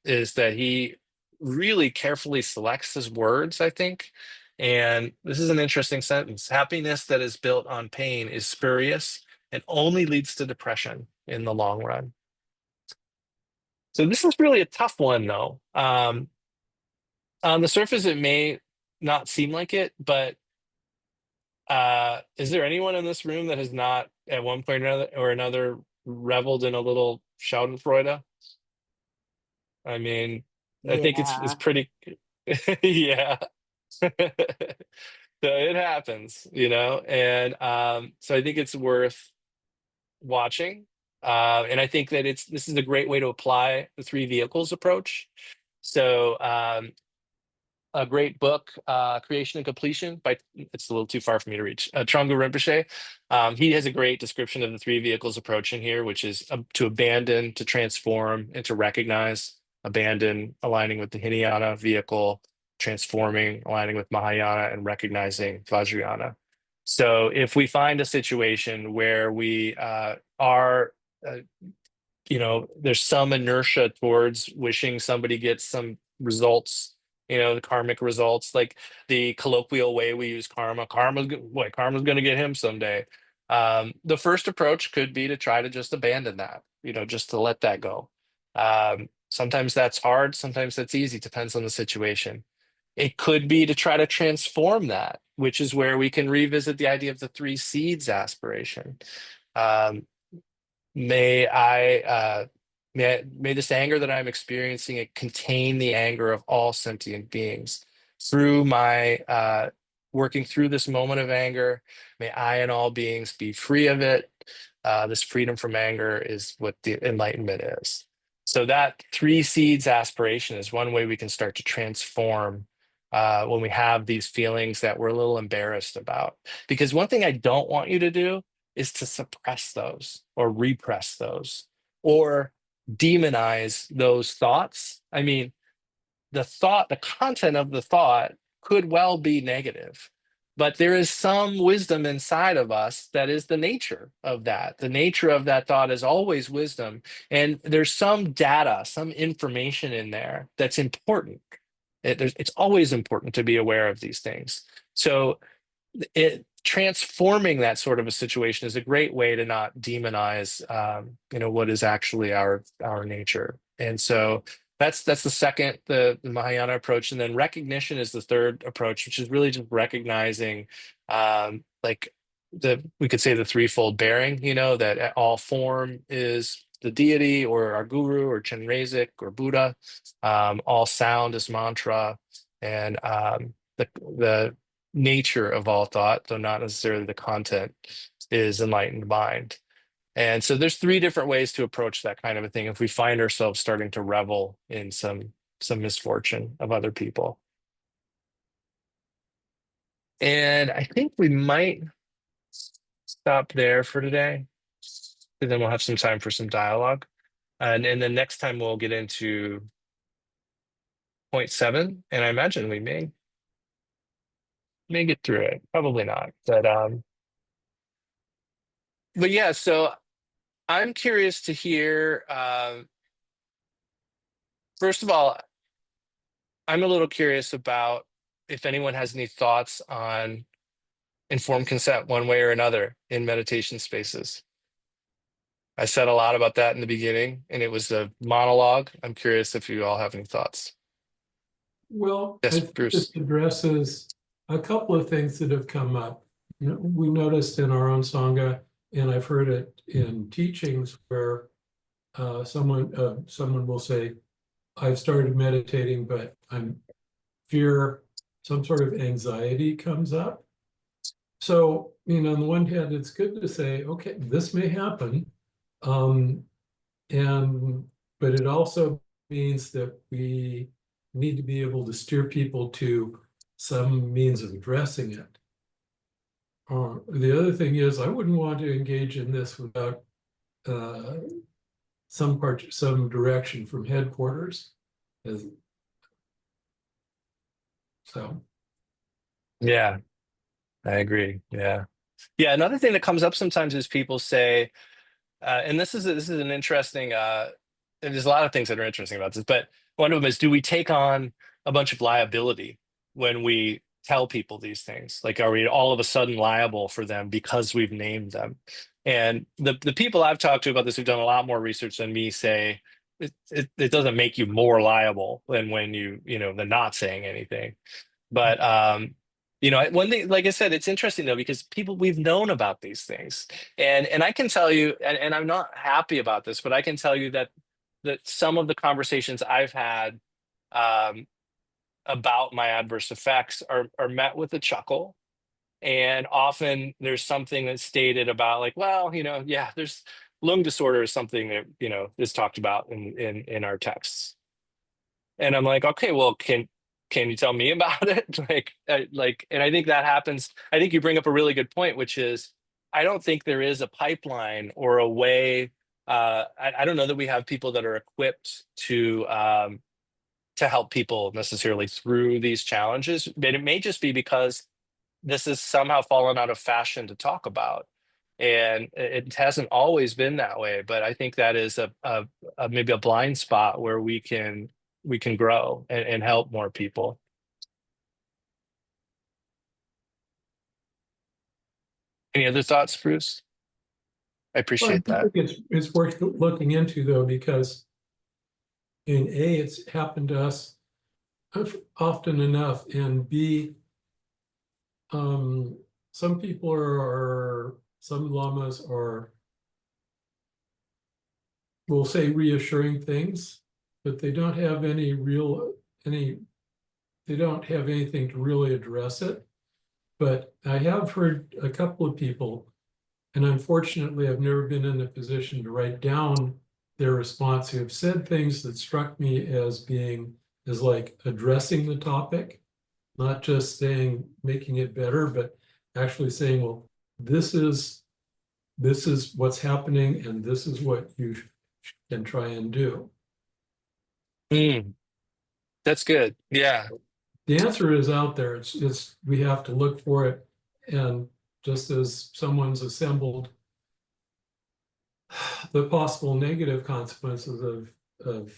is that he really carefully selects his words, I think. And this is an interesting sentence. Happiness that is built on pain is spurious and only leads to depression in the long run. So this is really a tough one, though. On the surface, it may not seem like it, but is there anyone in this room that has not, at one point or another, reveled in a little Schadenfreude? I mean, I think it's Yeah. pretty, yeah. So it happens, and so I think it's worth watching. And I think that this is a great way to apply the three vehicles approach. So a great book, Creation and Completion, by it's a little too far for me to reach. Trungpa Rinpoche. He has a great description of the three vehicles approach in here, which is to abandon, to transform, and to recognize. Abandon, aligning with the Hinayana vehicle, transforming, aligning with Mahayana, and recognizing Vajrayana. So if we find a situation where we are there's some inertia towards wishing somebody gets some results, the karmic results, like the colloquial way we use karma's going to get him someday. The first approach could be to try to just abandon that just to let that go. Sometimes that's hard, sometimes that's easy, depends on the situation. It could be to try to transform that, which is where we can revisit the idea of the three seeds aspiration. Um, May I may this anger that I'm experiencing it contain the anger of all sentient beings. Through my working through this moment of anger, may I and all beings be free of it. This freedom from anger is what the enlightenment is. So that three seeds aspiration is one way we can start to transform when we have these feelings that we're a little embarrassed about. Because one thing I don't want you to do is to suppress those or repress those or demonize those thoughts. I mean, the content of the thought could well be negative, but there is some wisdom inside of us that is the nature of that. The nature of that thought is always wisdom. And there's some data, some information in there that's important. It's always important to be aware of these things. So transforming that sort of a situation is a great way to not demonize what is actually our nature. And so that's the second, the Mahayana approach. And then recognition is the third approach, which is really just recognizing like we could say the threefold bearing, that all form is the deity or our guru or Chenrezig or Buddha. All sound is mantra, and the nature of all thought, though not necessarily the content, is enlightened mind. And so there's three different ways to approach that kind of a thing if we find ourselves starting to revel in some misfortune of other people. And I think we might stop there for today, and then we'll have some time for some dialogue. And then next time we'll get into point 7, and I imagine we may get through it. Probably not, but yeah. So I'm curious to hear. First of all, I'm a little curious about if anyone has any thoughts on informed consent one way or another in meditation spaces. I said a lot about that in the beginning, and it was a monologue. I'm curious if you all have any thoughts. Well, I Yes, think this Bruce. addresses a couple of things that have come up. We noticed in our own Sangha, and I've heard it in teachings where someone will say, I've started meditating, but I'm fear, some sort of anxiety comes up. So, on the one hand, it's good to say, okay, this may happen. Um, but it also means that we need to be able to steer people to some means of addressing it. The other thing is, I wouldn't want to engage in this without uh, some direction from headquarters. So, Yeah, I agree. Yeah. Yeah, another thing that comes up sometimes is people say, and this is an interesting. And there's a lot of things that are interesting about this, but one of them is: do we take on a bunch of liability when we tell people these things? Like, are we all of a sudden liable for them because we've named them? And the people I've talked to about this who've done a lot more research than me say it doesn't make you more liable than when than not saying anything. But one thing, like I said, it's interesting though because people we've known about these things, and I can tell you, and I'm not happy about this, but I can tell you that some of the conversations I've had um, about my adverse effects are met with a chuckle, and often there's something that's stated about like, well, yeah, there's lung disorder is something that is talked about in our texts. And I'm like, okay, well, can you tell me about it? And I think that happens. I think you bring up a really good point, which is I don't think there is a pipeline or a way. I don't know that we have people that are equipped to help people necessarily through these challenges. But it may just be because this has somehow fallen out of fashion to talk about. And it hasn't always been that way, but I think that is a maybe a blind spot where we can grow and help more people. Any other thoughts, Bruce? I Well, I appreciate do that. think it's worth looking into though, because in A, it's happened to us often enough, and B, um, some people some lamas are, will say reassuring things, but they don't have any, they don't have anything to really address it. But I have heard a couple of people, and unfortunately, I've never been in a position to write down their response, who have said things that struck me as being, as like addressing the topic, not just saying, making it better, but actually saying, well, this is, this is what's happening, and this is what you can try and do. Mm, that's good. Yeah. The answer is out there. We have to look for it. And just as someone's assembled the possible negative consequences of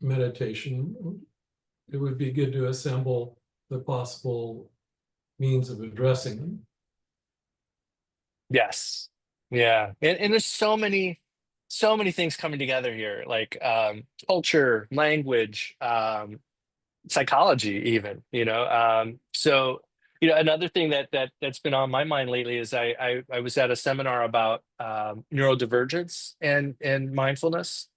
meditation, it would be good to assemble the possible means of addressing them. Yes. Yeah. And there's so many things coming together here, like culture, language, psychology, even, So, another thing that's been on my mind lately is I was at a seminar about neurodivergence and mindfulness.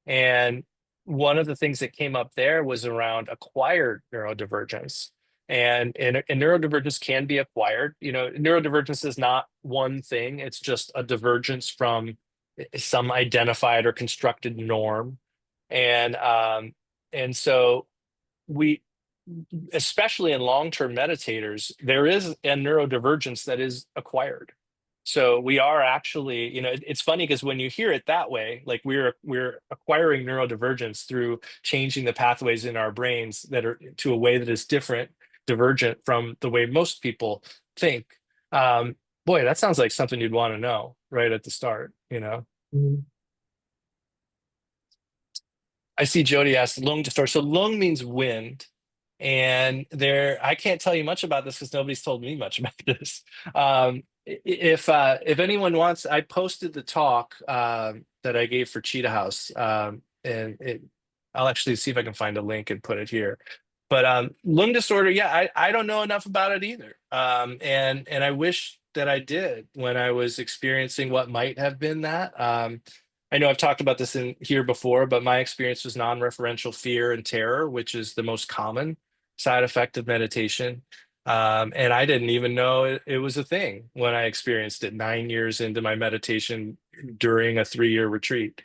And one of the things that came up there was around acquired neurodivergence. And neurodivergence can be acquired. Neurodivergence is not one thing, it's just a divergence from some identified or constructed norm. And so we, especially in long-term meditators, there is a neurodivergence that is acquired. So we are actually, it's funny because when you hear it that way, like we're acquiring neurodivergence through changing the pathways in our brains that are to a way that is different, divergent from the way most people think. Um, Boy, that sounds like something you'd want to know right at the start. Mhm. I see Jody asked lung to start. So lung means wind. And I can't tell you much about this because nobody's told me much about this. If anyone wants, I posted the talk that I gave for Cheetah House, I'll actually see if I can find a link and put it here. But lung disorder, yeah, I don't know enough about it either. And I wish that I did when I was experiencing what might have been that. I know I've talked about this in here before, but my experience was non-referential fear and terror, which is the most common side effect of meditation. And I didn't even know it was a thing when I experienced it 9 years into my meditation during a 3-year retreat.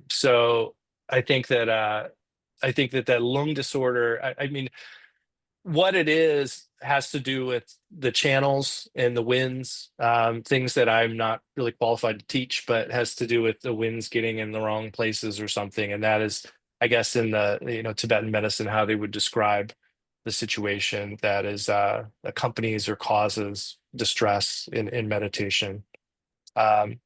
So I think that that lung disorder, I mean, what it is has to do with the channels and the winds, things that I'm not really qualified to teach, but has to do with the winds getting in the wrong places or something. And that is, I guess, in the Tibetan medicine, how they would describe the situation that is accompanies or causes distress in meditation. Um,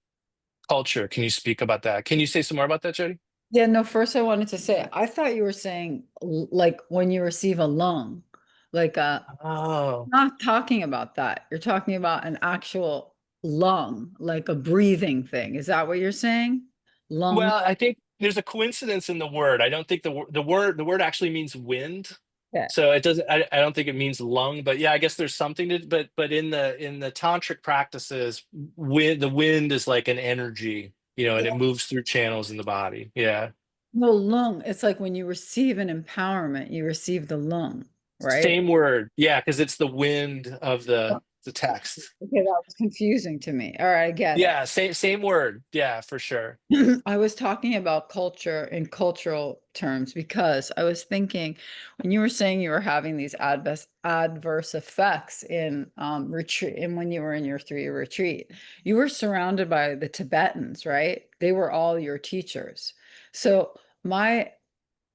Culture. Can you speak about that? Can you say some more about that, Jody? Yeah, no, first I wanted to say, I thought you were saying like when you receive a lung, like Oh. not talking about that. You're talking about an actual lung, like a breathing thing. Is that what you're saying? Lung. Well, I think there's a coincidence in the word. I don't think the word actually means wind. Yeah. So it doesn't. I don't think it means lung. But yeah, I guess there's something to. But in the tantric practices, the wind is like an energy, and it moves through channels in the body. Yeah. No, lung. It's like when you receive an empowerment, you receive the lung, right? Same word. Yeah, because it's the wind of Oh, the text. okay, that was confusing to me. All right, I get it. Yeah. Same word. Yeah, for sure. I was talking about culture in cultural terms because I was thinking when you were saying you were having these adverse effects in retreat and when you were in your 3-year retreat, you were surrounded by the Tibetans, right? They were all your teachers. So my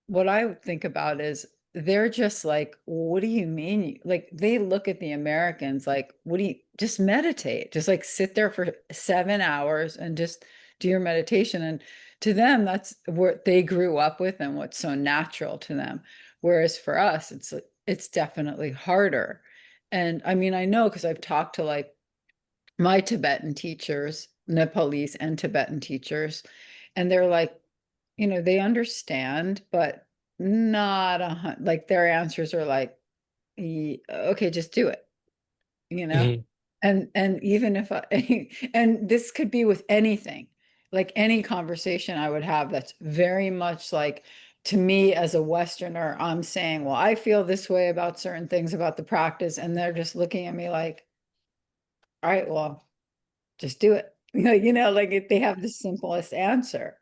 what I would think about is they're just like, what do you mean? Like they look at the Americans like, what do you just meditate? Just like sit there for 7 hours and just do your meditation. And to them, that's what they grew up with and what's so natural to them. Whereas for us, it's definitely harder. And I mean, I know because I've talked to like my Tibetan teachers Nepalese and Tibetan teachers, and they're like, they understand, but not like their answers are like, okay, just do it, you know? Mhm. And even if and this could be with anything, like any conversation I would have that's very much like, to me as a Westerner, I'm saying, well, I feel this way about certain things about the practice, and they're just looking at me like, all right, well, just do it. Like if they have the simplest answer.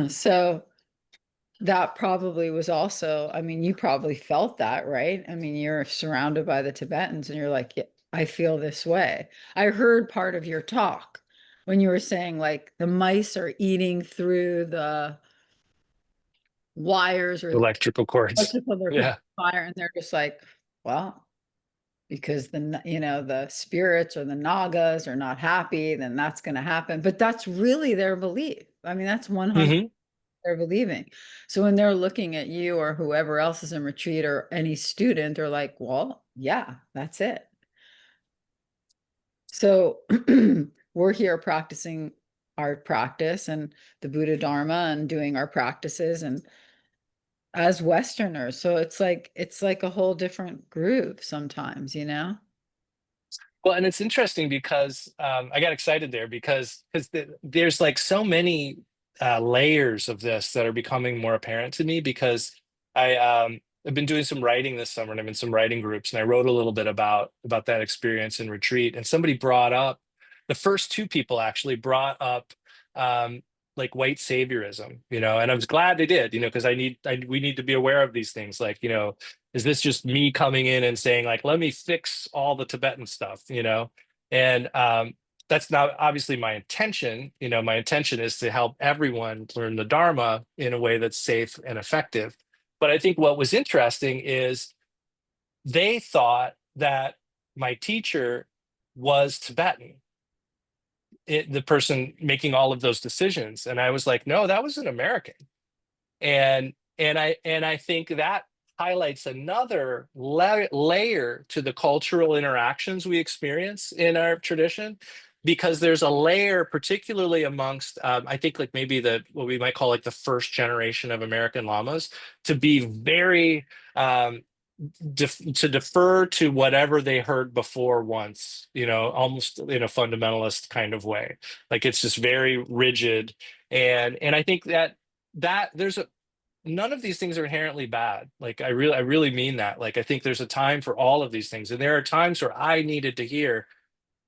So that probably was also, I mean, you probably felt that, right? I mean, you're surrounded by the Tibetans and you're like, yeah, I feel this way. I heard part of your talk when you were saying like the mice are eating through the wires or Electrical cords. electrical, they're catching Yeah. fire, and they're just like, well, because the spirits or the nagas are not happy, then that's going to happen. But that's really their belief. I mean, that's 100 Hmm. they're believing. So when they're looking at you or whoever else is in retreat or any student, they're like, well, yeah, that's it. So we're here practicing our practice and the Buddha Dharma and doing our practices and as Westerners. So it's like a whole different groove sometimes, you know? Well, and it's interesting because I got excited there because there's like so many layers of this that are becoming more apparent to me because I've been doing some writing this summer and I'm in some writing groups and I wrote a little bit about that experience in retreat and somebody brought up the first two people actually brought up um, like white saviorism, and I was glad they did, because we need to be aware of these things, like, is this just me coming in and saying like, let me fix all the Tibetan stuff, and that's not obviously my intention. My intention is to help everyone learn the Dharma in a way that's safe and effective. But I think what was interesting is they thought that my teacher was Tibetan, the person making all of those decisions, and I was like, no, that was an American. And I think that highlights another layer to the cultural interactions we experience in our tradition, because there's a layer, particularly amongst I think like maybe the what we might call like the first generation of American lamas, to be very to defer to whatever they heard before once, almost in a fundamentalist kind of way. Like it's just very rigid, and I think that there's a none of these things are inherently bad. Like I really mean that. Like I think there's a time for all of these things, and there are times where I needed to hear,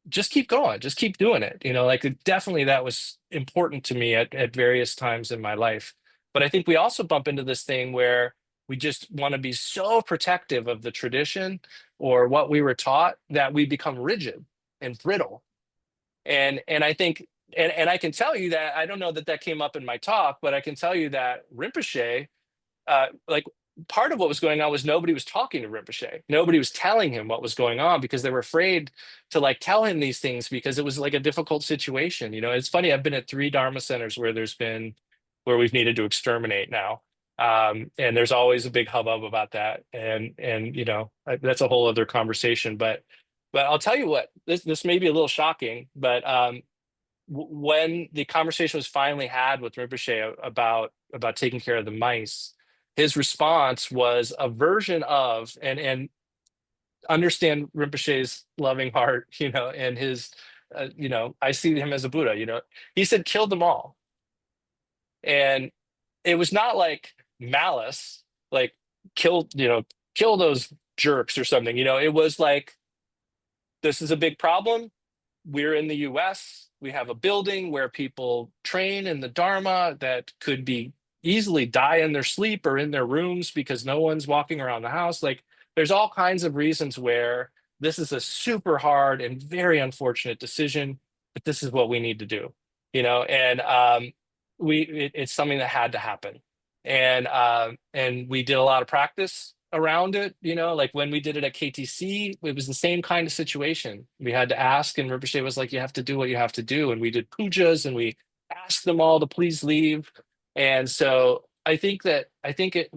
just keep going, just keep doing it. Like definitely that was important to me at various times in my life. But I think we also bump into this thing where we just want to be so protective of the tradition or what we were taught that we become rigid and brittle. And I think and I can tell you that I don't know that that came up in my talk, but I can tell you that Rinpoche, like part of what was going on was nobody was talking to Rinpoche. Nobody was telling him what was going on because they were afraid to like tell him these things because it was like a difficult situation. It's funny. I've been at 3 Dharma centers where we've needed to exterminate now. And there's always a big hubbub about that. And that's a whole other conversation. But I'll tell you what, this may be a little shocking, but when the conversation was finally had with Rinpoche about taking care of the mice, his response was a version of and understand Rinpoche's loving heart, and his, I see him as a Buddha. He said, "Kill them all," and it was not like malice, like kill, kill those jerks or something. It was like, this is a big problem. We're in the US. We have a building where people train in the Dharma that could be easily die in their sleep or in their rooms because no one's walking around the house. Like there's all kinds of reasons where this is a super hard and very unfortunate decision, but this is what we need to do, and it's something that had to happen. And we did a lot of practice around it, like when we did it at KTC, it was the same kind of situation. We had to ask, and Rinpoche was like, you have to do what you have to do. And we did pujas and we asked them all to please leave. And so I think it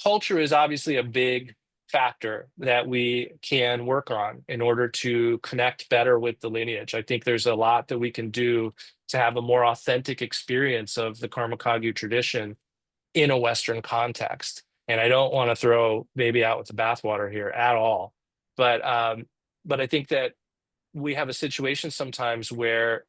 culture is obviously a big factor that we can work on in order to connect better with the lineage. I think there's a lot that we can do to have a more authentic experience of the Karma Kagyu tradition in a Western context. And I don't want to throw baby out with the bathwater here at all. But I think that we have a situation sometimes where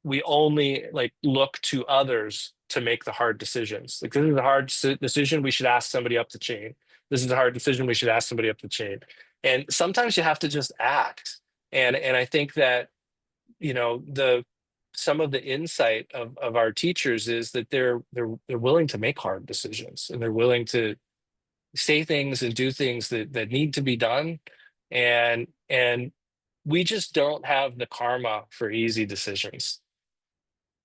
we only like look to others to make the hard decisions. Like, this is a hard decision, we should ask somebody up the chain. This is a hard decision, we should ask somebody up the chain. And sometimes you have to just act. And I think that, you know, some of the insight of our teachers is that they're willing to make hard decisions, and they're willing to say things and do things that need to be done. And we just don't have the karma for easy decisions.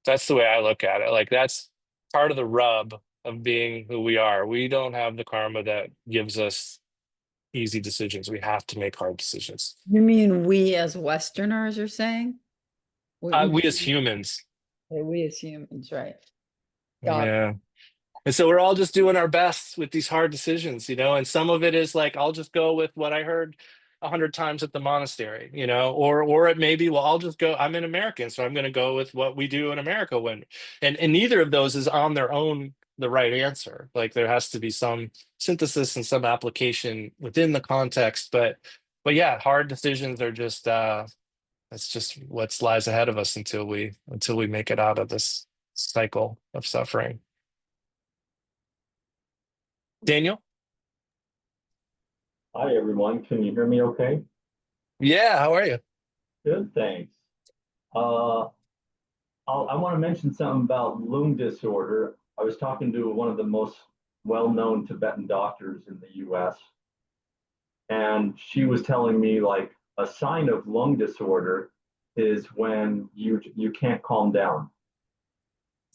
That's the way I look at it. Like, that's part of the rub of being who we are. We don't have the karma that gives us easy decisions. We have to make hard decisions. You mean we as Westerners are saying? We as humans. We as humans, right? Got it. Yeah. And so we're all just doing our best with these hard decisions, you know, and some of it is like, I'll just go with what I heard 100 times at the monastery, you know, or it may be, well, I'll just go, I'm an American, so I'm going to go with what we do in America and neither of those is on their own the right answer. Like, there has to be some synthesis and some application within the context, but yeah, hard decisions are just that's just what lies ahead of us until we make it out of this cycle of suffering. Daniel? Hi, everyone. Can you hear me okay? Yeah, how are you? Good, thanks. I want to mention something about lung disorder. I was talking to one of the most well-known Tibetan doctors in the US, and she was telling me like a sign of lung disorder is when you can't calm down.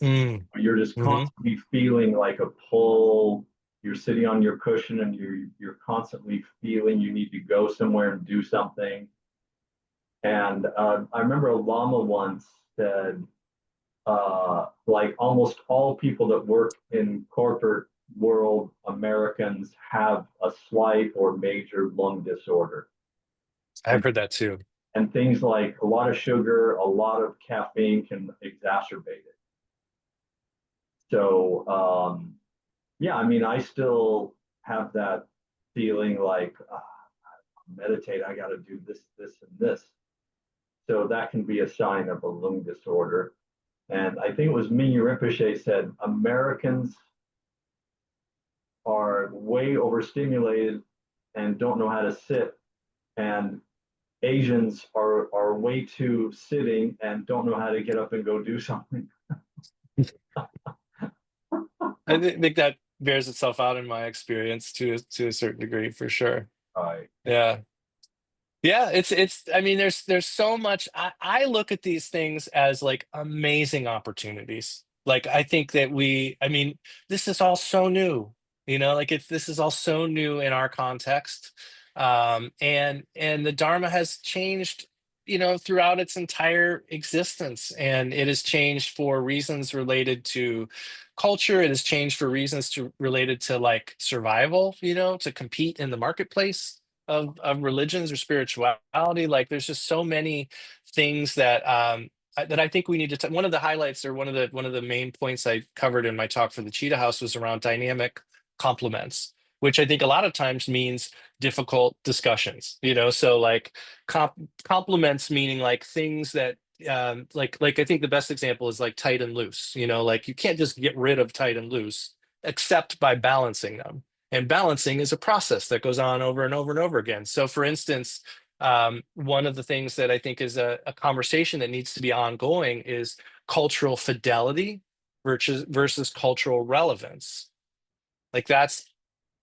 You're just Mm-hmm. constantly feeling like a pull. You're sitting on your cushion and you're constantly feeling you need to go somewhere and do something. And I remember a Lama once said, like almost all people that work in corporate world, Americans have a slight or major lung disorder. I've heard that too. And things like a lot of sugar, a lot of caffeine can exacerbate it. So, yeah, I mean, I still have that feeling like meditate, I got to do this, this, and this. So that can be a sign of a lung disorder. And I think it was Mingyur Rinpoche said, Americans are way overstimulated and don't know how to sit. And Asians are way too sitting and don't know how to get up and go do something. I think that bears itself out in my experience to a certain degree, for sure. Right. Yeah. Yeah, it's I mean, there's so much. I look at these things as like amazing opportunities. Like, I think that I mean, this is all so new, you know, like this is all so new in our context. And the Dharma has changed, you know, throughout its entire existence, and it has changed for reasons related to culture. It has changed for reasons related to like survival, you know, to compete in the marketplace of religions or spirituality. Like, there's just so many things that that I think we need to one of the highlights, or one of the main points I covered in my talk for the Cheetah House, was around dynamic complements, which I think a lot of times means difficult discussions, you know. So like complements meaning like things that like I think the best example is like tight and loose, you know. Like, you can't just get rid of tight and loose except by balancing them. And balancing is a process that goes on over and over and over again. So, for instance, one of the things that I think is a conversation that needs to be ongoing is cultural fidelity versus cultural relevance. Like, it's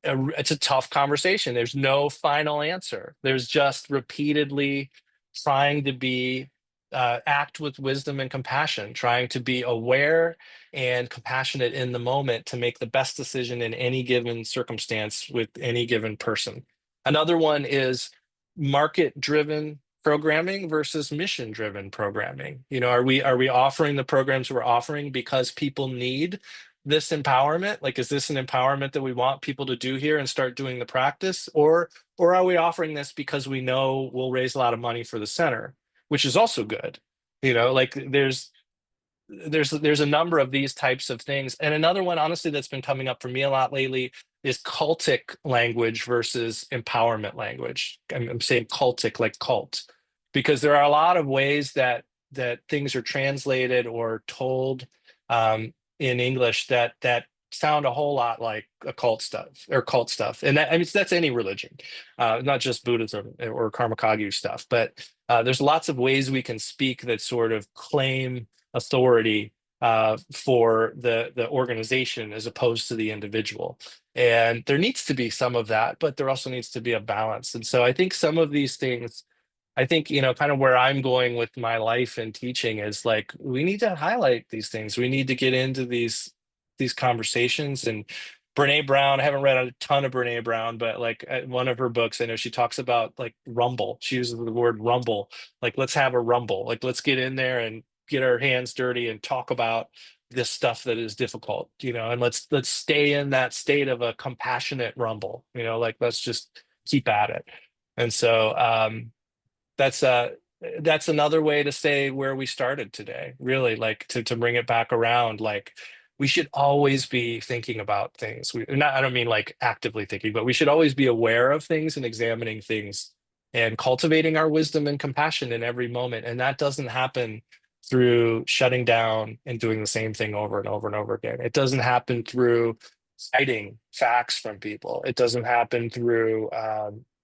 a tough conversation. There's no final answer. There's just repeatedly trying to be act with wisdom and compassion, trying to be aware and compassionate in the moment to make the best decision in any given circumstance with any given person. Another one is market-driven programming versus mission-driven programming. You know, are we offering the programs we're offering because people need this empowerment? Like, is this an empowerment that we want people to do here and start doing the practice? Or are we offering this because we know we'll raise a lot of money for the center, which is also good. You know, like there's a number of these types of things. And another one, honestly, that's been coming up for me a lot lately is cultic language versus empowerment language. I'm saying cultic, like cult, because there are a lot of ways that things are translated or told in English that sound a whole lot like occult stuff or cult stuff. And that, I mean, that's any religion, not just Buddhism or Karma Kagyu stuff, but there's lots of ways we can speak that sort of claim authority for the organization as opposed to the individual. And there needs to be some of that, but there also needs to be a balance. And so I think some of these things, I think, you know, kind of where I'm going with my life and teaching is like, we need to highlight these things. We need to get into these conversations. And Brene Brown, I haven't read a ton of Brene Brown, but like one of her books, I know she talks about like rumble. She uses the word rumble. Like, let's have a rumble. Like, let's get in there and get our hands dirty and talk about this stuff that is difficult, you know, and let's stay in that state of a compassionate rumble, you know, like let's just keep at it. And so that's that's another way to say where we started today, really, like to bring it back around. Like, we should always be thinking about things. I don't mean like actively thinking, but we should always be aware of things and examining things and cultivating our wisdom and compassion in every moment. And that doesn't happen through shutting down and doing the same thing over and over and over again. It doesn't happen through hiding facts from people. It doesn't happen through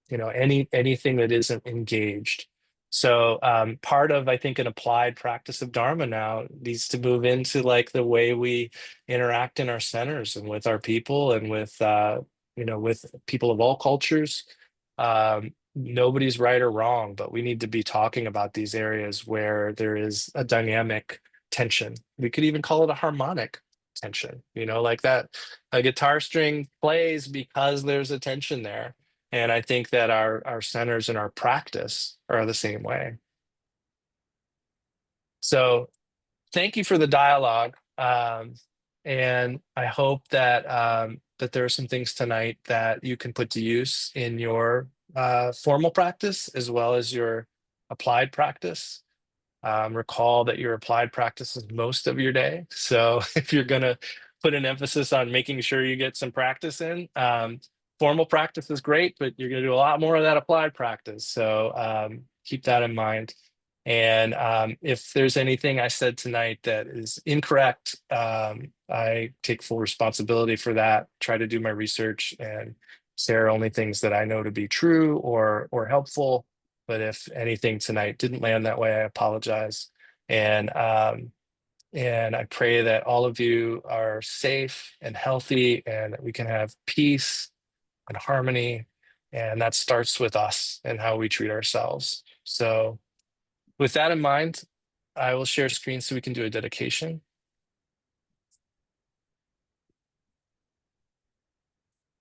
you know, anything that isn't engaged. So part of, I think, an applied practice of Dharma now needs to move into like the way we interact in our centers and with our people and with you know, with people of all cultures. Nobody's right or wrong, but we need to be talking about these areas where there is a dynamic tension. We could even call it a harmonic tension, you know, like that a guitar string plays because there's a tension there. And I think that our centers and our practice are the same way. So thank you for the dialogue. And I hope that that there are some things tonight that you can put to use in your formal practice as well as your applied practice. Recall that your applied practice is most of your day. So if you're going to put an emphasis on making sure you get some practice in, formal practice is great, but you're going to do a lot more of that applied practice. So keep that in mind. And if there's anything I said tonight that is incorrect, I take full responsibility for that, try to do my research and share only things that I know to be true or helpful. But if anything tonight didn't land that way, I apologize. And I pray that all of you are safe and healthy and that we can have peace and harmony. And that starts with us and how we treat ourselves. So with that in mind, I will share screen so we can do a dedication.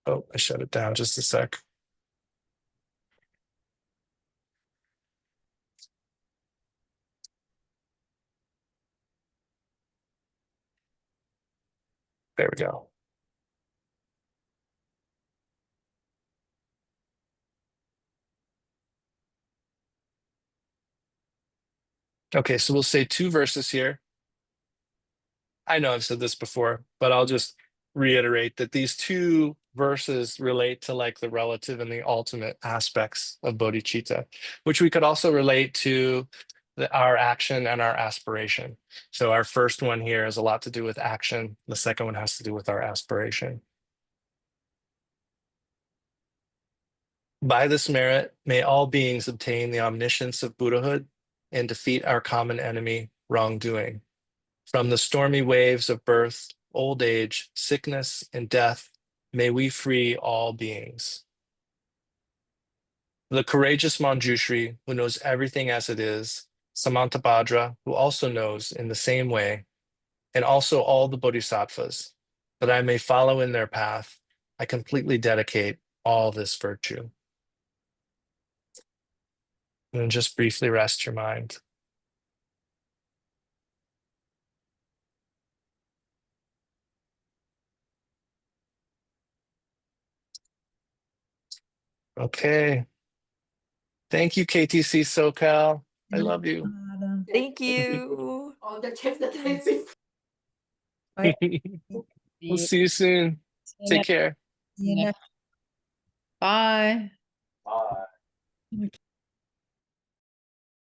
Oh, I shut it down just a sec. There we go. Okay, so we'll say 2 verses here. I know I've said this before, but I'll just reiterate that these 2 verses relate to like the relative and the ultimate aspects of bodhicitta, which we could also relate to our action and our aspiration. So our first one here has a lot to do with action. The second one has to do with our aspiration. By this merit, may all beings obtain the omniscience of Buddhahood and defeat our common enemy, wrongdoing. From the stormy waves of birth, old age, sickness, and death, may we free all beings. The courageous Manjushri, who knows everything as it is, Samantabhadra, who also knows in the same way, and also all the bodhisattvas, that I may follow in their path, I completely dedicate all this virtue. And just briefly rest your mind. Okay. Thank you, KTC SoCal. I love you. Thank you. We'll see you soon. Take care. Bye. Bye.